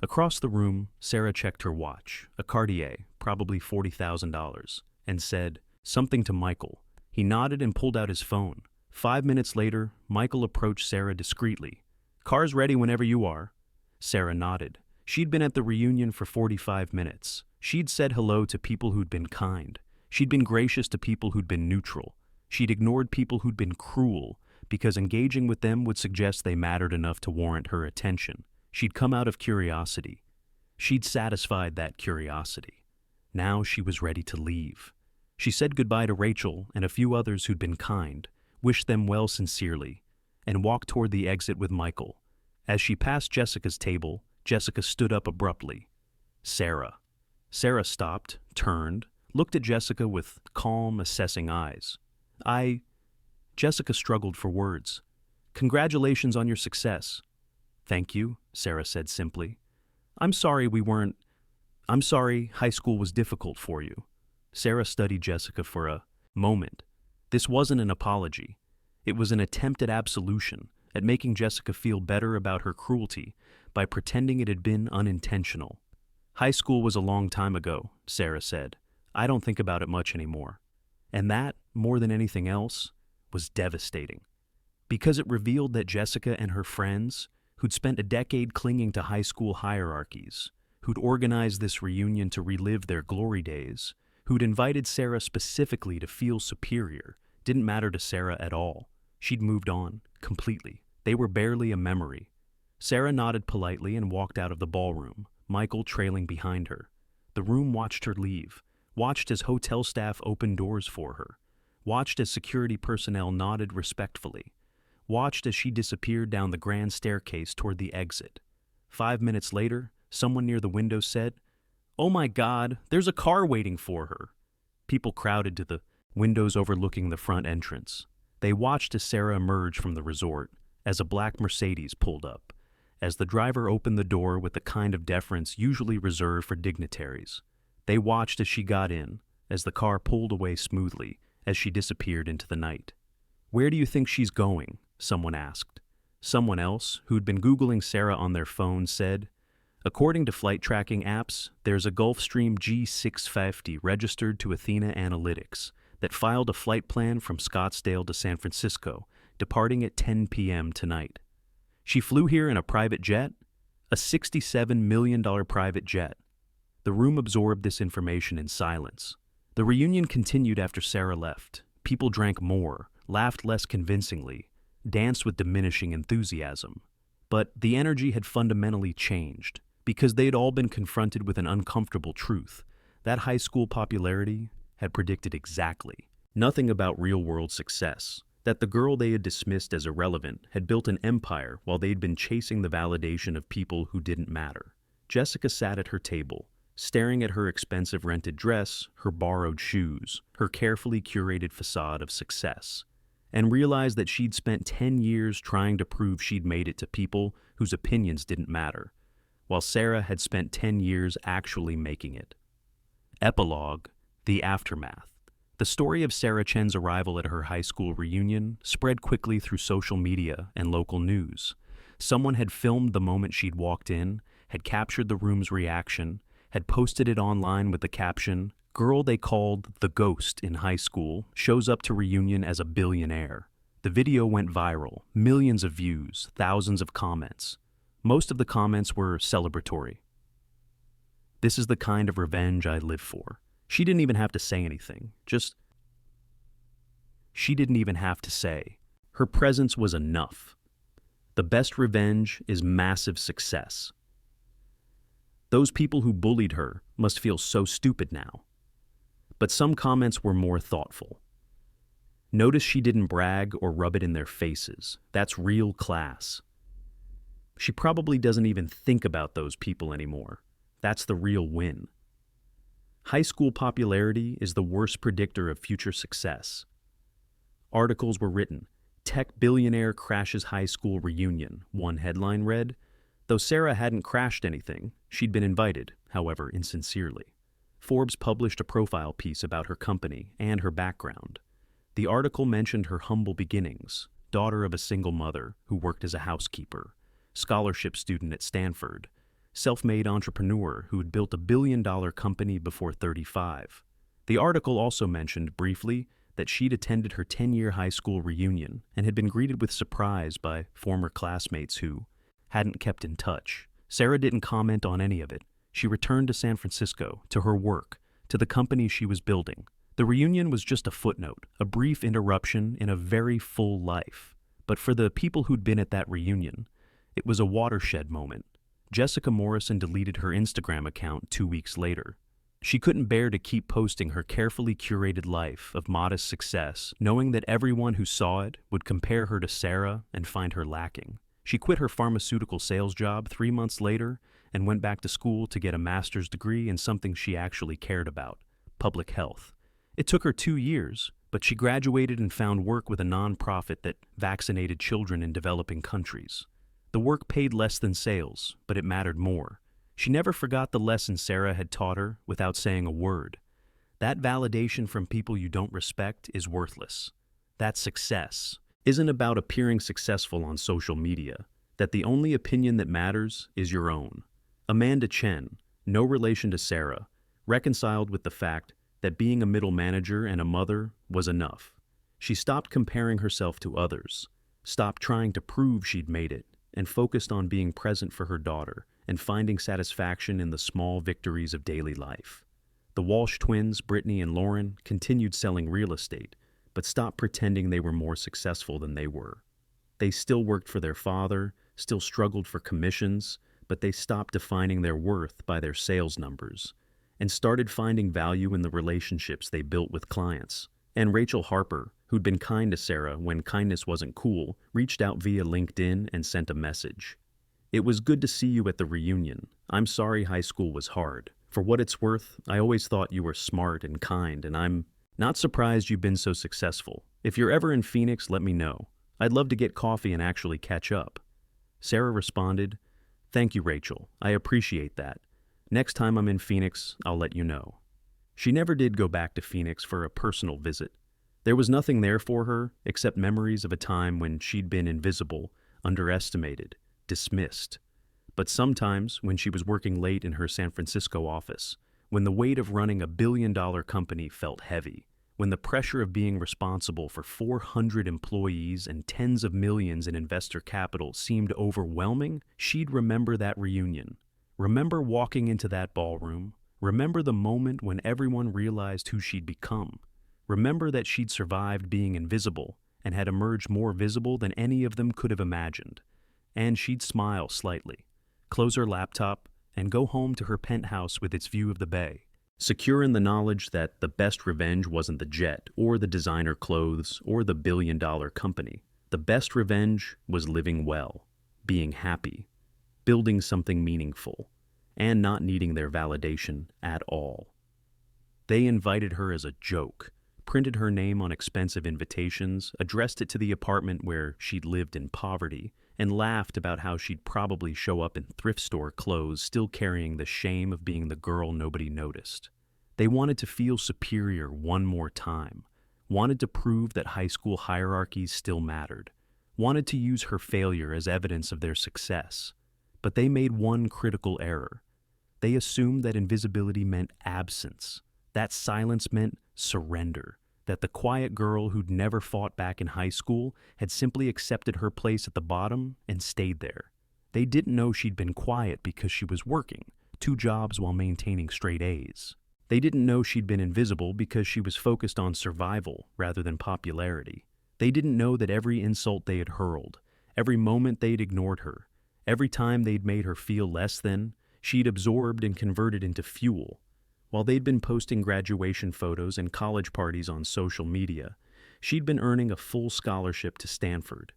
Across the room, Sarah checked her watch, a Cartier, probably $40,000, and said something to Michael. He nodded and pulled out his phone. 5 minutes later, Michael approached Sarah discreetly. "Car's ready whenever you are." Sarah nodded. She'd been at the reunion for 45 minutes. She'd said hello to people who'd been kind. She'd been gracious to people who'd been neutral. She'd ignored people who'd been cruel, because engaging with them would suggest they mattered enough to warrant her attention. She'd come out of curiosity. She'd satisfied that curiosity. Now she was ready to leave. She said goodbye to Rachel and a few others who'd been kind, wished them well sincerely, and walked toward the exit with Michael. As she passed Jessica's table, Jessica stood up abruptly. "Sarah." Sarah stopped, turned, looked at Jessica with calm, assessing eyes. Jessica struggled for words. "Congratulations on your success." "Thank you," Sarah said simply. I'm sorry high school was difficult for you." Sarah studied Jessica for a moment. This wasn't an apology. It was an attempt at absolution, at making Jessica feel better about her cruelty by pretending it had been unintentional. "High school was a long time ago," Sarah said. "I don't think about it much anymore." And that, more than anything else, was devastating. Because it revealed that Jessica and her friends, who'd spent a decade clinging to high school hierarchies, who'd organized this reunion to relive their glory days, who'd invited Sarah specifically to feel superior, didn't matter to Sarah at all. She'd moved on, completely. They were barely a memory. Sarah nodded politely and walked out of the ballroom, Michael trailing behind her. The room watched her leave, watched as hotel staff opened doors for her, watched as security personnel nodded respectfully, watched as she disappeared down the grand staircase toward the exit. 5 minutes later, someone near the window said, "Oh my God, there's a car waiting for her." People crowded to the windows overlooking the front entrance. They watched as Sarah emerged from the resort, as a black Mercedes pulled up, as the driver opened the door with the kind of deference usually reserved for dignitaries. They watched as she got in, as the car pulled away smoothly, as she disappeared into the night. "Where do you think she's going?" someone asked. Someone else, who'd been Googling Sarah on their phone, said, "According to flight tracking apps, there's a Gulfstream G650 registered to Athena Analytics that filed a flight plan from Scottsdale to San Francisco, departing at 10 p.m. tonight. She flew here in a private jet, a $67 million private jet." The room absorbed this information in silence. The reunion continued after Sarah left. People drank more, laughed less convincingly, danced with diminishing enthusiasm. But the energy had fundamentally changed, because they'd all been confronted with an uncomfortable truth. That high school popularity had predicted exactly nothing about real-world success, that the girl they had dismissed as irrelevant had built an empire while they'd been chasing the validation of people who didn't matter. Jessica sat at her table, staring at her expensive rented dress, her borrowed shoes, her carefully curated facade of success, and realized that she'd spent 10 years trying to prove she'd made it to people whose opinions didn't matter, while Sarah had spent 10 years actually making it. Epilogue: The aftermath. The story of Sarah Chen's arrival at her high school reunion spread quickly through social media and local news. Someone had filmed the moment she'd walked in, had captured the room's reaction, had posted it online with the caption, "Girl they called the ghost in high school shows up to reunion as a billionaire." The video went viral, millions of views, thousands of comments. Most of the comments were celebratory. "This is the kind of revenge I live for." She didn't even have to say anything. She didn't even have to say. Her presence was enough. The best revenge is massive success. Those people who bullied her must feel so stupid now. But some comments were more thoughtful. Notice she didn't brag or rub it in their faces. That's real class. She probably doesn't even think about those people anymore. That's the real win. High school popularity is the worst predictor of future success. Articles were written. "Tech billionaire crashes high school reunion," one headline read. Though Sarah hadn't crashed anything, she'd been invited, however insincerely. Forbes published a profile piece about her company and her background. The article mentioned her humble beginnings, daughter of a single mother who worked as a housekeeper, scholarship student at Stanford, self-made entrepreneur who had built a billion-dollar company before 35. The article also mentioned, briefly, that she'd attended her 10-year high school reunion and had been greeted with surprise by former classmates who hadn't kept in touch. Sarah didn't comment on any of it. She returned to San Francisco, to her work, to the company she was building. The reunion was just a footnote, a brief interruption in a very full life. But for the people who'd been at that reunion, it was a watershed moment. Jessica Morrison deleted her Instagram account 2 weeks later. She couldn't bear to keep posting her carefully curated life of modest success, knowing that everyone who saw it would compare her to Sarah and find her lacking. She quit her pharmaceutical sales job 3 months later and went back to school to get a master's degree in something she actually cared about: public health. It took her 2 years, but she graduated and found work with a nonprofit that vaccinated children in developing countries. The work paid less than sales, but it mattered more. She never forgot the lesson Sarah had taught her without saying a word. That validation from people you don't respect is worthless. That success isn't about appearing successful on social media, that the only opinion that matters is your own. Amanda Chen, no relation to Sarah, reconciled with the fact that being a middle manager and a mother was enough. She stopped comparing herself to others, stopped trying to prove she'd made it, and focused on being present for her daughter and finding satisfaction in the small victories of daily life. The Walsh twins, Brittany and Lauren, continued selling real estate, but stopped pretending they were more successful than they were. They still worked for their father, still struggled for commissions, but they stopped defining their worth by their sales numbers and started finding value in the relationships they built with clients. And Rachel Harper, who'd been kind to Sarah when kindness wasn't cool, reached out via LinkedIn and sent a message. "It was good to see you at the reunion. I'm sorry high school was hard. For what it's worth, I always thought you were smart and kind, and I'm not surprised you've been so successful. If you're ever in Phoenix, let me know. I'd love to get coffee and actually catch up." Sarah responded, "Thank you, Rachel. I appreciate that. Next time I'm in Phoenix, I'll let you know." She never did go back to Phoenix for a personal visit. There was nothing there for her except memories of a time when she'd been invisible, underestimated, dismissed. But sometimes, when she was working late in her San Francisco office, when the weight of running a billion-dollar company felt heavy, when the pressure of being responsible for 400 employees and tens of millions in investor capital seemed overwhelming, she'd remember that reunion. Remember walking into that ballroom. Remember the moment when everyone realized who she'd become. Remember that she'd survived being invisible and had emerged more visible than any of them could have imagined. And she'd smile slightly, close her laptop, and go home to her penthouse with its view of the bay, secure in the knowledge that the best revenge wasn't the jet or the designer clothes or the billion-dollar company. The best revenge was living well, being happy, building something meaningful, and not needing their validation at all. They invited her as a joke, printed her name on expensive invitations, addressed it to the apartment where she'd lived in poverty, and laughed about how she'd probably show up in thrift store clothes still carrying the shame of being the girl nobody noticed. They wanted to feel superior one more time, wanted to prove that high school hierarchies still mattered, wanted to use her failure as evidence of their success. But they made one critical error. They assumed that invisibility meant absence, that silence meant surrender, that the quiet girl who'd never fought back in high school had simply accepted her place at the bottom and stayed there. They didn't know she'd been quiet because she was working, 2 jobs while maintaining straight A's. They didn't know she'd been invisible because she was focused on survival rather than popularity. They didn't know that every insult they had hurled, every moment they'd ignored her, every time they'd made her feel less than, she'd absorbed and converted into fuel. While they'd been posting graduation photos and college parties on social media, she'd been earning a full scholarship to Stanford.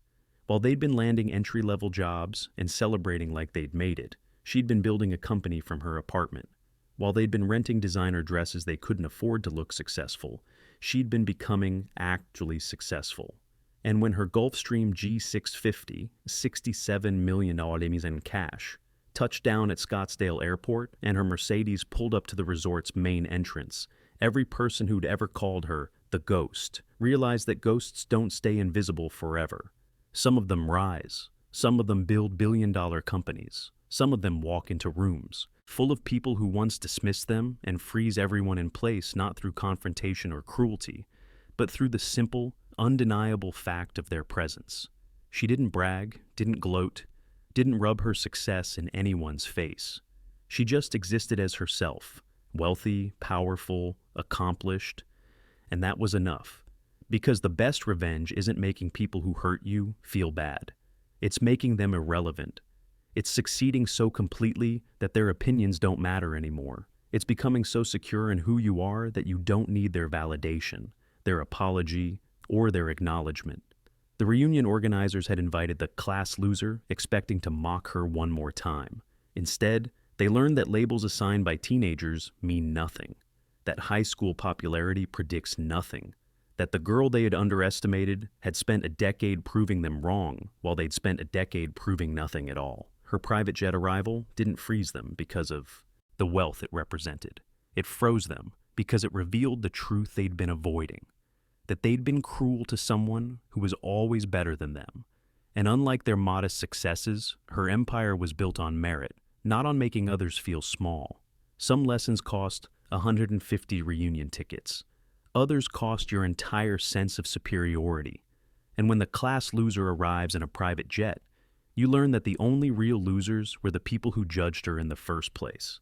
While they'd been landing entry-level jobs and celebrating like they'd made it, she'd been building a company from her apartment. While they'd been renting designer dresses they couldn't afford to look successful, she'd been becoming actually successful. And when her Gulfstream G650, $67 million in cash, touched down at Scottsdale Airport and her Mercedes pulled up to the resort's main entrance, every person who'd ever called her the ghost realized that ghosts don't stay invisible forever. Some of them rise. Some of them build billion-dollar companies. Some of them walk into rooms full of people who once dismissed them and freeze everyone in place not through confrontation or cruelty, but through the simple, undeniable fact of their presence. She didn't brag, didn't gloat, didn't rub her success in anyone's face. She just existed as herself, wealthy, powerful, accomplished, and that was enough. Because the best revenge isn't making people who hurt you feel bad. It's making them irrelevant. It's succeeding so completely that their opinions don't matter anymore. It's becoming so secure in who you are that you don't need their validation, their apology, or their acknowledgement. The reunion organizers had invited the class loser, expecting to mock her one more time. Instead, they learned that labels assigned by teenagers mean nothing, that high school popularity predicts nothing, that the girl they had underestimated had spent a decade proving them wrong while they'd spent a decade proving nothing at all. Her private jet arrival didn't freeze them because of the wealth it represented. It froze them because it revealed the truth they'd been avoiding, that they'd been cruel to someone who was always better than them. And unlike their modest successes, her empire was built on merit, not on making others feel small. Some lessons cost 150 reunion tickets. Others cost your entire sense of superiority. And when the class loser arrives in a private jet, you learn that the only real losers were the people who judged her in the first place.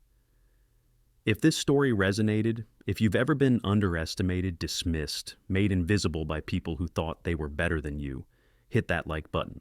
If this story resonated, if you've ever been underestimated, dismissed, made invisible by people who thought they were better than you, hit that like button.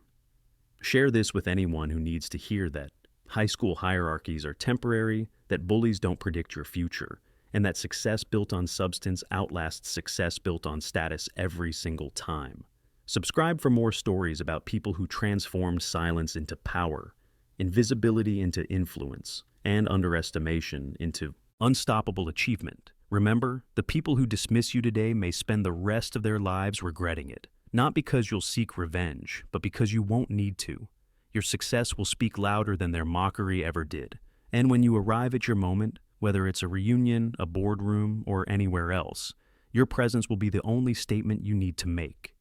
Share this with anyone who needs to hear that high school hierarchies are temporary, that bullies don't predict your future, and that success built on substance outlasts success built on status every single time. Subscribe for more stories about people who transformed silence into power, invisibility into influence, and underestimation into unstoppable achievement. Remember, the people who dismiss you today may spend the rest of their lives regretting it, not because you'll seek revenge, but because you won't need to. Your success will speak louder than their mockery ever did. And when you arrive at your moment, whether it's a reunion, a boardroom, or anywhere else, your presence will be the only statement you need to make.